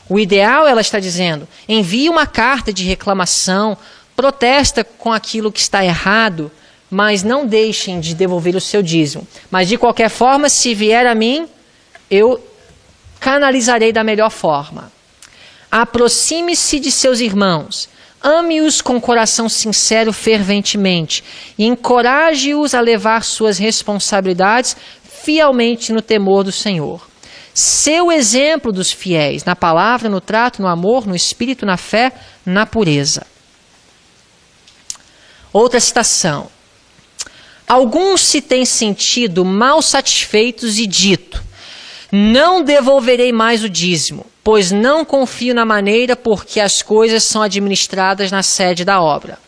O ideal, ela está dizendo, envie uma carta de reclamação, protesta com aquilo que está errado, mas não deixem de devolver o seu dízimo. Mas de qualquer forma, se vier a mim, eu canalizarei da melhor forma. Aproxime-se de seus irmãos. Ame-os com coração sincero ferventemente e encoraje-os a levar suas responsabilidades fielmente no temor do Senhor. Seu exemplo dos fiéis, na palavra, no trato, no amor, no espírito, na fé, na pureza. Outra citação. Alguns se têm sentido mal satisfeitos e dito, não devolverei mais o dízimo, pois não confio na maneira por que as coisas são administradas na sede da obra.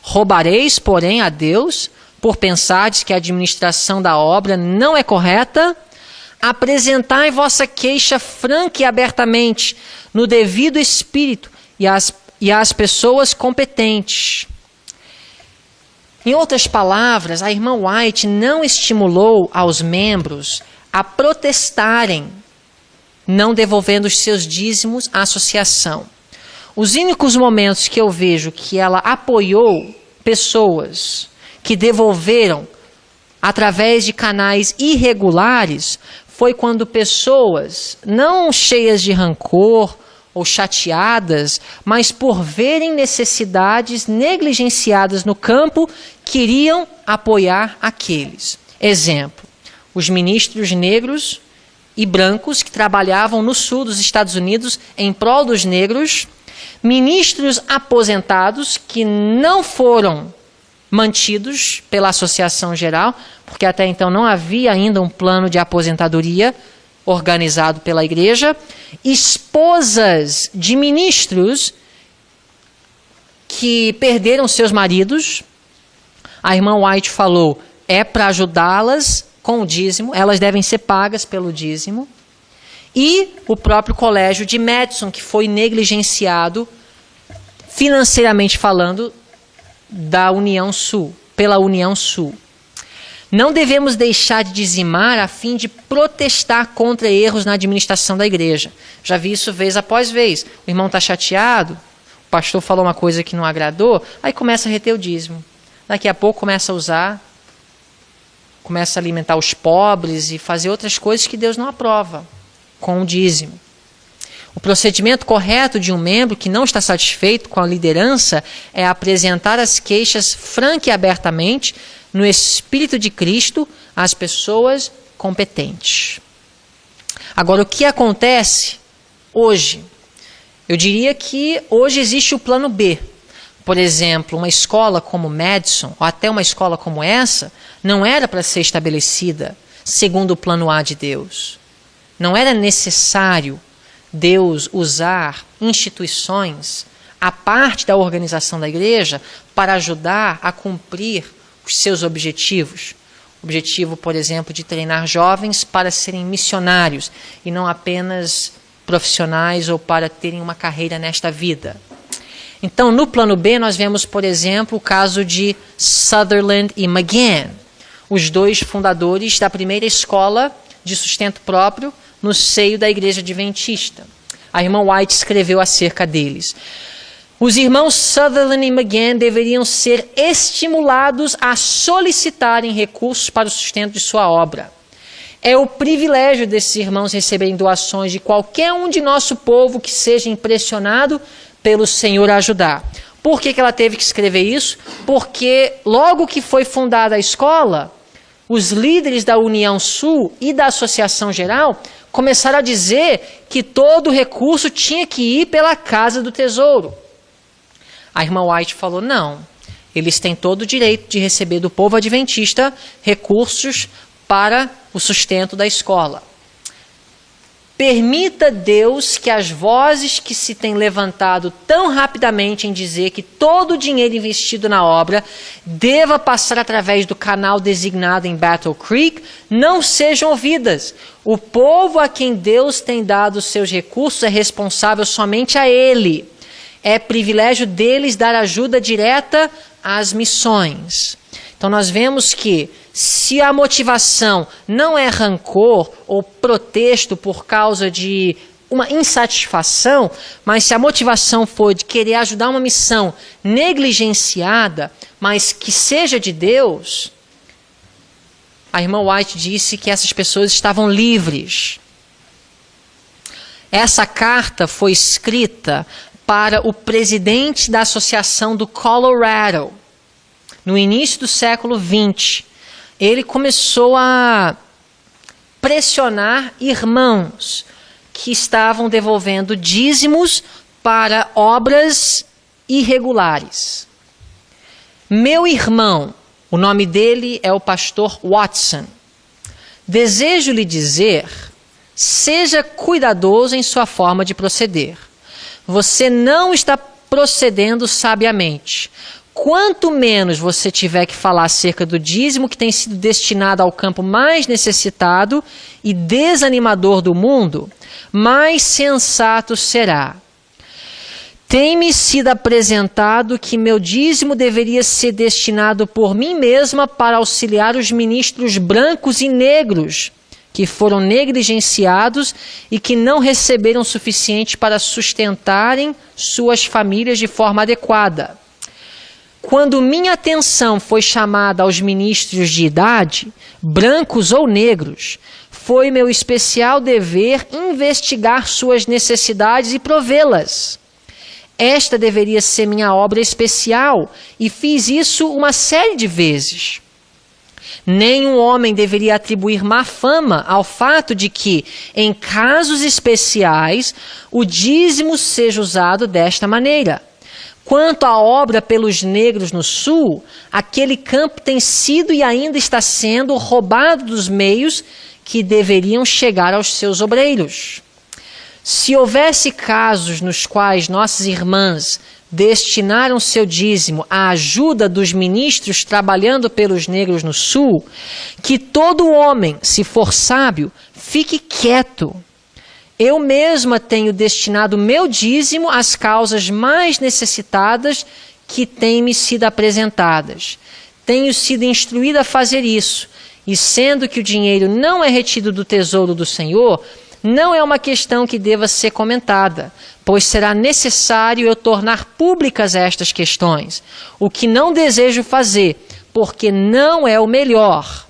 Roubareis, porém, a Deus, por pensardes que a administração da obra não é correta? Apresentai vossa queixa franca e abertamente, no devido espírito e às pessoas competentes. Em outras palavras, a irmã White não estimulou aos membros a protestarem, não devolvendo os seus dízimos à associação. Os únicos momentos que eu vejo que ela apoiou pessoas que devolveram através de canais irregulares foi quando pessoas, não cheias de rancor ou chateadas, mas por verem necessidades negligenciadas no campo, queriam apoiar aqueles. Exemplo, os ministros negros e brancos que trabalhavam no sul dos Estados Unidos em prol dos negros, ministros aposentados que não foram mantidos pela Associação Geral, porque até então não havia ainda um plano de aposentadoria organizado pela igreja, esposas de ministros que perderam seus maridos. A irmã White falou, é para ajudá-las com o dízimo, elas devem ser pagas pelo dízimo. E o próprio colégio de Madison, que foi negligenciado, financeiramente falando, da União Sul, pela União Sul. Não devemos deixar de dizimar a fim de protestar contra erros na administração da igreja. Já vi isso vez após vez. O irmão está chateado, o pastor falou uma coisa que não agradou, aí começa a reter o dízimo. Daqui a pouco começa a usar, começa a alimentar os pobres e fazer outras coisas que Deus não aprova com o dízimo. O procedimento correto de um membro que não está satisfeito com a liderança é apresentar as queixas franca e abertamente, no Espírito de Cristo, às pessoas competentes. Agora, o que acontece hoje? Eu diria que hoje existe o plano B. por exemplo, uma escola como Madison, ou até uma escola como essa, não era para ser estabelecida segundo o plano A de Deus. Não era necessário Deus usar instituições, a parte da organização da igreja, para ajudar a cumprir os seus objetivos. O objetivo, por exemplo, de treinar jovens para serem missionários e não apenas profissionais ou para terem uma carreira nesta vida. Então, no plano B, nós vemos, por exemplo, o caso de Sutherland e McGann, os dois fundadores da primeira escola de sustento próprio no seio da Igreja Adventista. A irmã White escreveu acerca deles. Os irmãos Sutherland e McGann deveriam ser estimulados a solicitarem recursos para o sustento de sua obra. É o privilégio desses irmãos receberem doações de qualquer um de nosso povo que seja impressionado pelo Senhor a ajudar. Por que ela teve que escrever isso? Porque logo que foi fundada a escola, os líderes da União Sul e da Associação Geral começaram a dizer que todo recurso tinha que ir pela Casa do Tesouro. A irmã White falou, não, eles têm todo o direito de receber do povo adventista recursos para o sustento da escola. Permita Deus que as vozes que se têm levantado tão rapidamente em dizer que todo o dinheiro investido na obra deva passar através do canal designado em Battle Creek não sejam ouvidas. O povo a quem Deus tem dado os seus recursos é responsável somente a Ele. É privilégio deles dar ajuda direta às missões. Então nós vemos que se a motivação não é rancor ou protesto por causa de uma insatisfação, mas se a motivação for de querer ajudar uma missão negligenciada, mas que seja de Deus, a irmã White disse que essas pessoas estavam livres. Essa carta foi escrita para o presidente da Associação do Colorado, no início do século XX. Ele começou a pressionar irmãos que estavam devolvendo dízimos para obras irregulares. Meu irmão, o nome dele é o pastor Watson, desejo lhe dizer, seja cuidadoso em sua forma de proceder. Você não está procedendo sabiamente. Quanto menos você tiver que falar acerca do dízimo que tem sido destinado ao campo mais necessitado e desanimador do mundo, mais sensato será. Tem-me sido apresentado que meu dízimo deveria ser destinado por mim mesma para auxiliar os ministros brancos e negros que foram negligenciados e que não receberam o suficiente para sustentarem suas famílias de forma adequada. Quando minha atenção foi chamada aos ministros de idade, brancos ou negros, foi meu especial dever investigar suas necessidades e provê-las. Esta deveria ser minha obra especial e fiz isso uma série de vezes. Nenhum homem deveria atribuir má fama ao fato de que, em casos especiais, o dízimo seja usado desta maneira. Quanto à obra pelos negros no Sul, aquele campo tem sido e ainda está sendo roubado dos meios que deveriam chegar aos seus obreiros. Se houvesse casos nos quais nossas irmãs destinaram seu dízimo à ajuda dos ministros trabalhando pelos negros no Sul, que todo homem, se for sábio, fique quieto. Eu mesma tenho destinado meu dízimo às causas mais necessitadas que têm-me sido apresentadas. Tenho sido instruída a fazer isso, e sendo que o dinheiro não é retido do tesouro do Senhor, não é uma questão que deva ser comentada, pois será necessário eu tornar públicas estas questões, o que não desejo fazer, porque não é o melhor.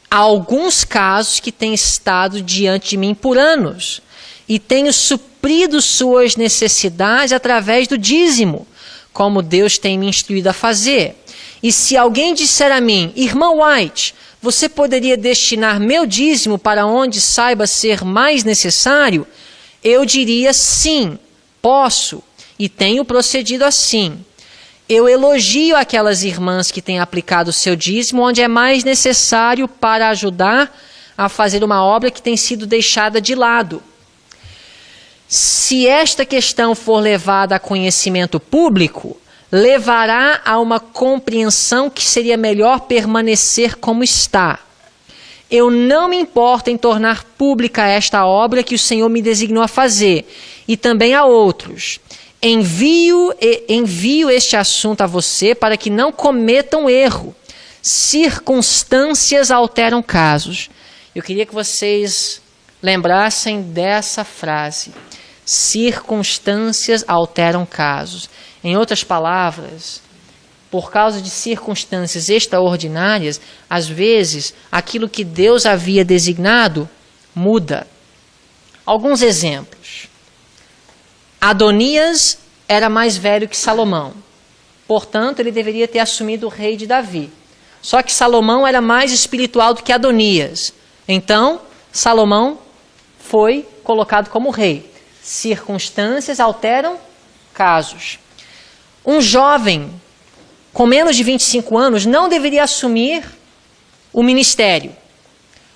Há alguns casos que têm estado diante de mim por anos e tenho suprido suas necessidades através do dízimo, como Deus tem me instruído a fazer. E se alguém disser a mim, irmã White, você poderia destinar meu dízimo para onde saiba ser mais necessário? Eu diria sim, posso, e tenho procedido assim. Eu elogio aquelas irmãs que têm aplicado o seu dízimo onde é mais necessário para ajudar a fazer uma obra que tem sido deixada de lado. Se esta questão for levada a conhecimento público, levará a uma compreensão que seria melhor permanecer como está. Eu não me importo em tornar pública esta obra que o Senhor me designou a fazer, e também a outros. Envio este assunto a você para que não cometa um erro. Circunstâncias alteram casos. Eu queria que vocês lembrassem dessa frase. Circunstâncias alteram casos. Em outras palavras, por causa de circunstâncias extraordinárias, às vezes aquilo que Deus havia designado muda. Alguns exemplos. Adonias era mais velho que Salomão. Portanto, ele deveria ter assumido o rei de Davi. Só que Salomão era mais espiritual do que Adonias. Então, Salomão foi colocado como rei. Circunstâncias alteram casos. Um jovem com menos de 25 anos não deveria assumir o ministério.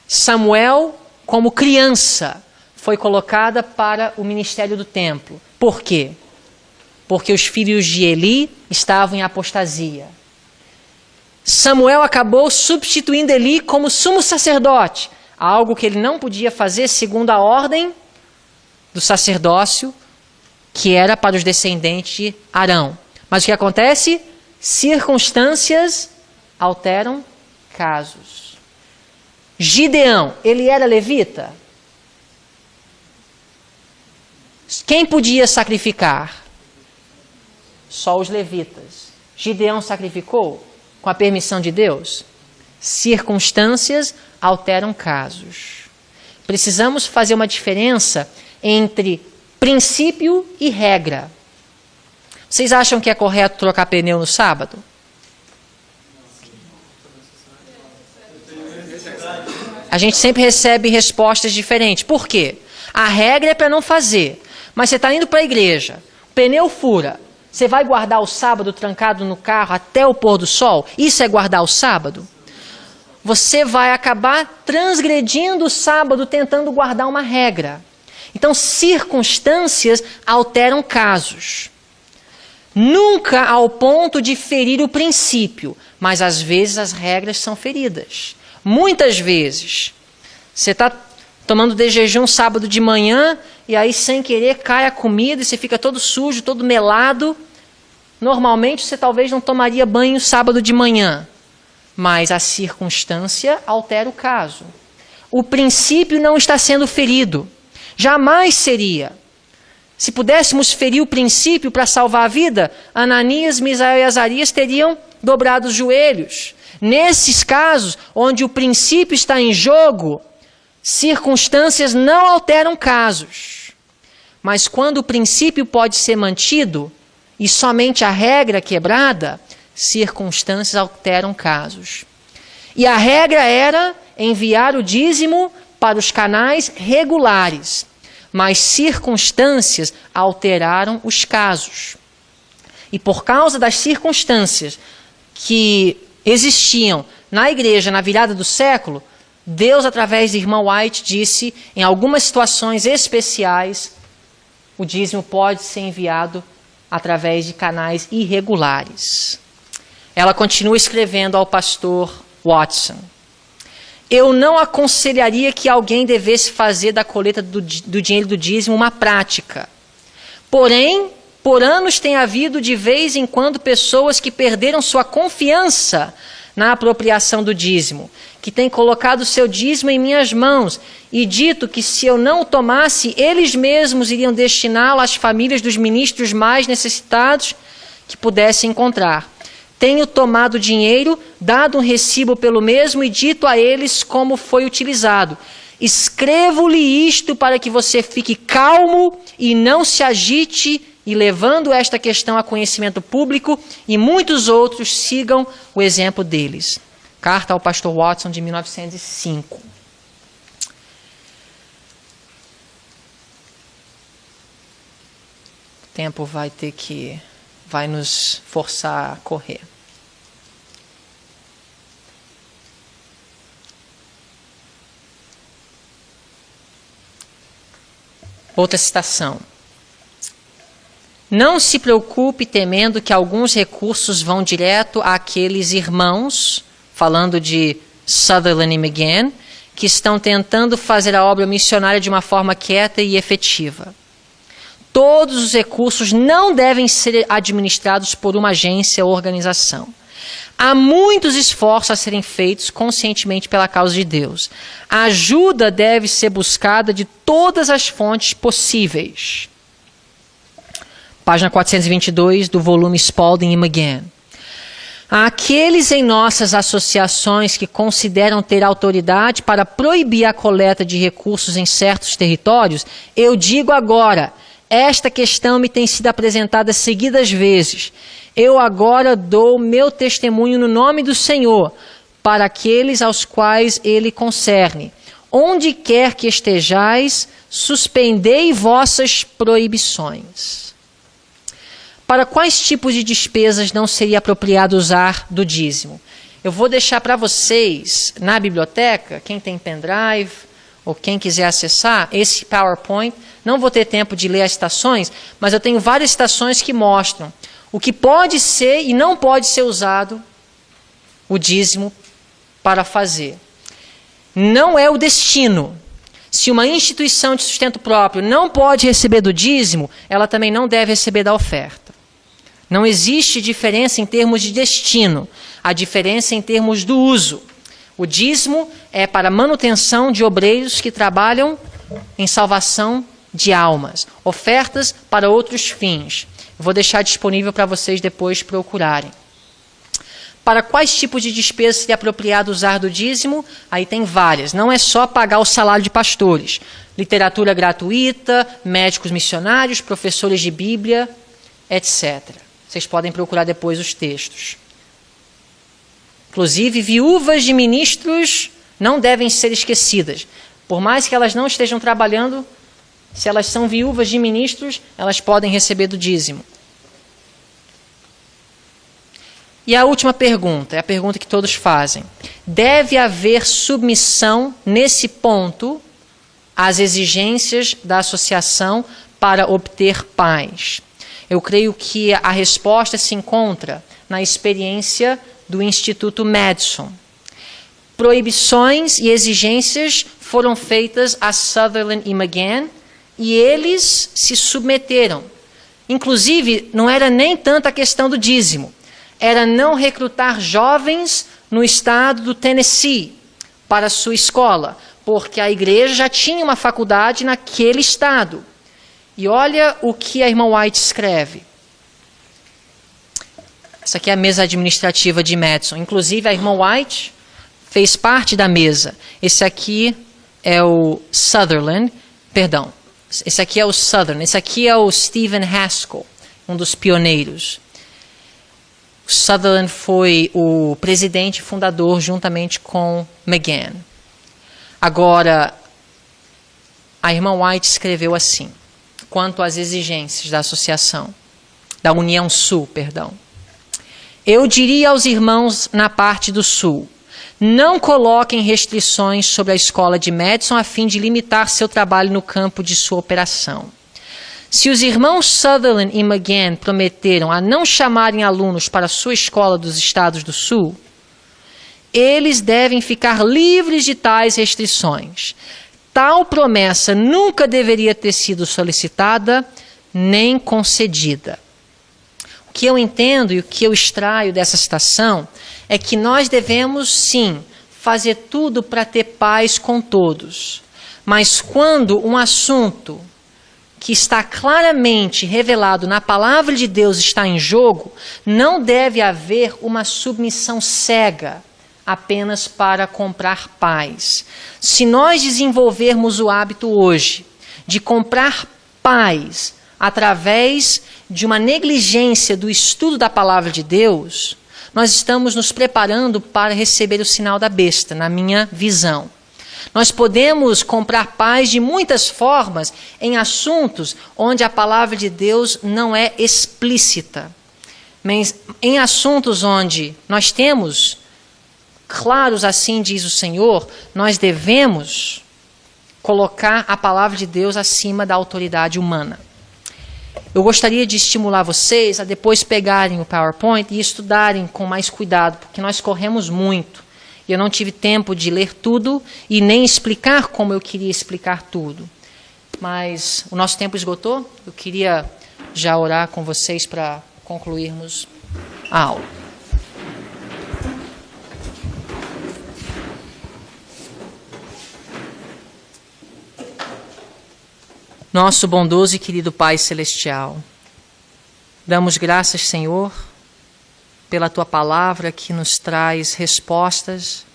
Samuel, como criança, foi colocada para o ministério do templo. Por quê? Porque os filhos de Eli estavam em apostasia. Samuel acabou substituindo Eli como sumo sacerdote, algo que ele não podia fazer segundo a ordem do sacerdócio, que era para os descendentes de Arão. Mas o que acontece? Circunstâncias alteram casos. Gideão, ele era levita? Quem podia sacrificar? Só os levitas. Gideão sacrificou com a permissão de Deus? Circunstâncias alteram casos. Precisamos fazer uma diferença entre princípio e regra. Vocês acham que é correto trocar pneu no sábado? A gente sempre recebe respostas diferentes. Por quê? A regra é para não fazer. Mas você está indo para a igreja, o pneu fura, você vai guardar o sábado trancado no carro até o pôr do sol? Isso é guardar o sábado? Você vai acabar transgredindo o sábado tentando guardar uma regra. Então, circunstâncias alteram casos. Nunca ao ponto de ferir o princípio, mas às vezes as regras são feridas. Muitas vezes, você está tomando de jejum sábado de manhã, e aí sem querer cai a comida e você fica todo sujo, todo melado. Normalmente você talvez não tomaria banho sábado de manhã, mas a circunstância altera o caso. O princípio não está sendo ferido, jamais seria. Se pudéssemos ferir o princípio para salvar a vida, Ananias, Misael e Azarias teriam dobrado os joelhos. Nesses casos, onde o princípio está em jogo, circunstâncias não alteram casos. Mas quando o princípio pode ser mantido e somente a regra quebrada, circunstâncias alteram casos. E a regra era enviar o dízimo para os canais regulares, mas circunstâncias alteraram os casos. E por causa das circunstâncias que existiam na igreja na virada do século, Deus, através do irmão White, disse, em algumas situações especiais, o dízimo pode ser enviado através de canais irregulares. Ela continua escrevendo ao pastor Watson: eu não aconselharia que alguém devesse fazer da colheita do dinheiro do dízimo uma prática. Porém, por anos tem havido de vez em quando pessoas que perderam sua confiança na apropriação do dízimo, que têm colocado seu dízimo em minhas mãos e dito que se eu não o tomasse, eles mesmos iriam destiná-lo às famílias dos ministros mais necessitados que pudessem encontrar. Tenho tomado dinheiro, dado um recibo pelo mesmo e dito a eles como foi utilizado. Escrevo-lhe isto para que você fique calmo e não se agite, e levando esta questão a conhecimento público, e muitos outros sigam o exemplo deles. Carta ao pastor Watson, de 1905. tempo vai nos forçar a correr. Outra citação. Não se preocupe temendo que alguns recursos vão direto àqueles irmãos, falando de Sutherland e McGann, que estão tentando fazer a obra missionária de uma forma quieta e efetiva. Todos os recursos não devem ser administrados por uma agência ou organização. Há muitos esforços a serem feitos conscientemente pela causa de Deus. A ajuda deve ser buscada de todas as fontes possíveis. Página 422 do volume Spalding e McGann. Àqueles em nossas associações que consideram ter autoridade para proibir a coleta de recursos em certos territórios, eu digo agora, esta questão me tem sido apresentada seguidas vezes. Eu agora dou meu testemunho no nome do Senhor, para aqueles aos quais ele concerne. Onde quer que estejais, suspendei vossas proibições. Para quais tipos de despesas não seria apropriado usar do dízimo? Eu vou deixar para vocês, na biblioteca, quem tem pendrive ou quem quiser acessar, esse PowerPoint. Não vou ter tempo de ler as citações, mas eu tenho várias citações que mostram o que pode ser e não pode ser usado o dízimo para fazer. Não é o destino. Se uma instituição de sustento próprio não pode receber do dízimo, ela também não deve receber da oferta. Não existe diferença em termos de destino, a diferença em termos do uso. O dízimo é para manutenção de obreiros que trabalham em salvação de almas, ofertas para outros fins. Vou deixar disponível para vocês depois procurarem. Para quais tipos de despesas seria apropriado usar do dízimo? Aí tem várias. Não é só pagar o salário de pastores. Literatura gratuita, médicos missionários, professores de Bíblia, etc. Vocês podem procurar depois os textos. Inclusive, viúvas de ministros não devem ser esquecidas. Por mais que elas não estejam trabalhando, se elas são viúvas de ministros, elas podem receber do dízimo. E a última pergunta, é a pergunta que todos fazem. Deve haver submissão nesse ponto às exigências da associação para obter paz? Eu creio que a resposta se encontra na experiência do Instituto Madison. Proibições e exigências foram feitas a Sutherland e McGann, e eles se submeteram. Inclusive, não era nem tanto a questão do dízimo, era não recrutar jovens no estado do Tennessee para a sua escola, porque a igreja já tinha uma faculdade naquele estado. E olha o que a irmã White escreve. Essa aqui é a mesa administrativa de Madison. Inclusive, a irmã White fez parte da mesa. Esse aqui é o Sutherland, perdão. Esse aqui é o Sutherland, esse aqui é o Stephen Haskell, um dos pioneiros. O Sutherland foi o presidente fundador juntamente com McGann. Agora, a irmã White escreveu assim, quanto às exigências da associação, da União Sul, perdão. Eu diria aos irmãos na parte do Sul, não coloquem restrições sobre a escola de Madison a fim de limitar seu trabalho no campo de sua operação. Se os irmãos Sutherland e McGann prometeram a não chamarem alunos para sua escola dos estados do Sul, eles devem ficar livres de tais restrições. Tal promessa nunca deveria ter sido solicitada nem concedida. O que eu entendo e o que eu extraio dessa citação é que nós devemos, sim, fazer tudo para ter paz com todos. Mas quando um assunto que está claramente revelado na palavra de Deus está em jogo, não deve haver uma submissão cega apenas para comprar paz. Se nós desenvolvermos o hábito hoje de comprar paz através de uma negligência do estudo da palavra de Deus, nós estamos nos preparando para receber o sinal da besta, na minha visão. Nós podemos comprar paz de muitas formas em assuntos onde a palavra de Deus não é explícita. Mas em assuntos onde nós temos claros, assim diz o Senhor, nós devemos colocar a palavra de Deus acima da autoridade humana. Eu gostaria de estimular vocês a depois pegarem o PowerPoint e estudarem com mais cuidado, porque nós corremos muito. E eu não tive tempo de ler tudo e nem explicar como eu queria explicar tudo. Mas o nosso tempo esgotou. Eu queria já orar com vocês para concluirmos a aula. Nosso bondoso e querido Pai Celestial, damos graças, Senhor, pela Tua palavra que nos traz respostas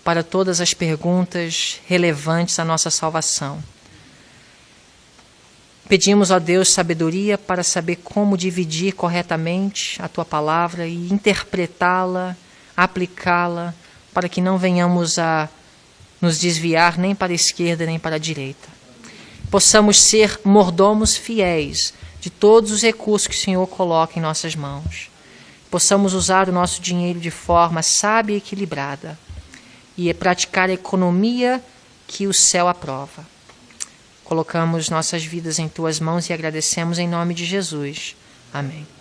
para todas as perguntas relevantes à nossa salvação. Pedimos a Deus sabedoria para saber como dividir corretamente a Tua palavra e interpretá-la, aplicá-la, para que não venhamos a nos desviar nem para a esquerda nem para a direita. Possamos ser mordomos fiéis de todos os recursos que o Senhor coloca em nossas mãos. Possamos usar o nosso dinheiro de forma sábia e equilibrada e praticar a economia que o céu aprova. Colocamos nossas vidas em Tuas mãos e agradecemos em nome de Jesus. Amém.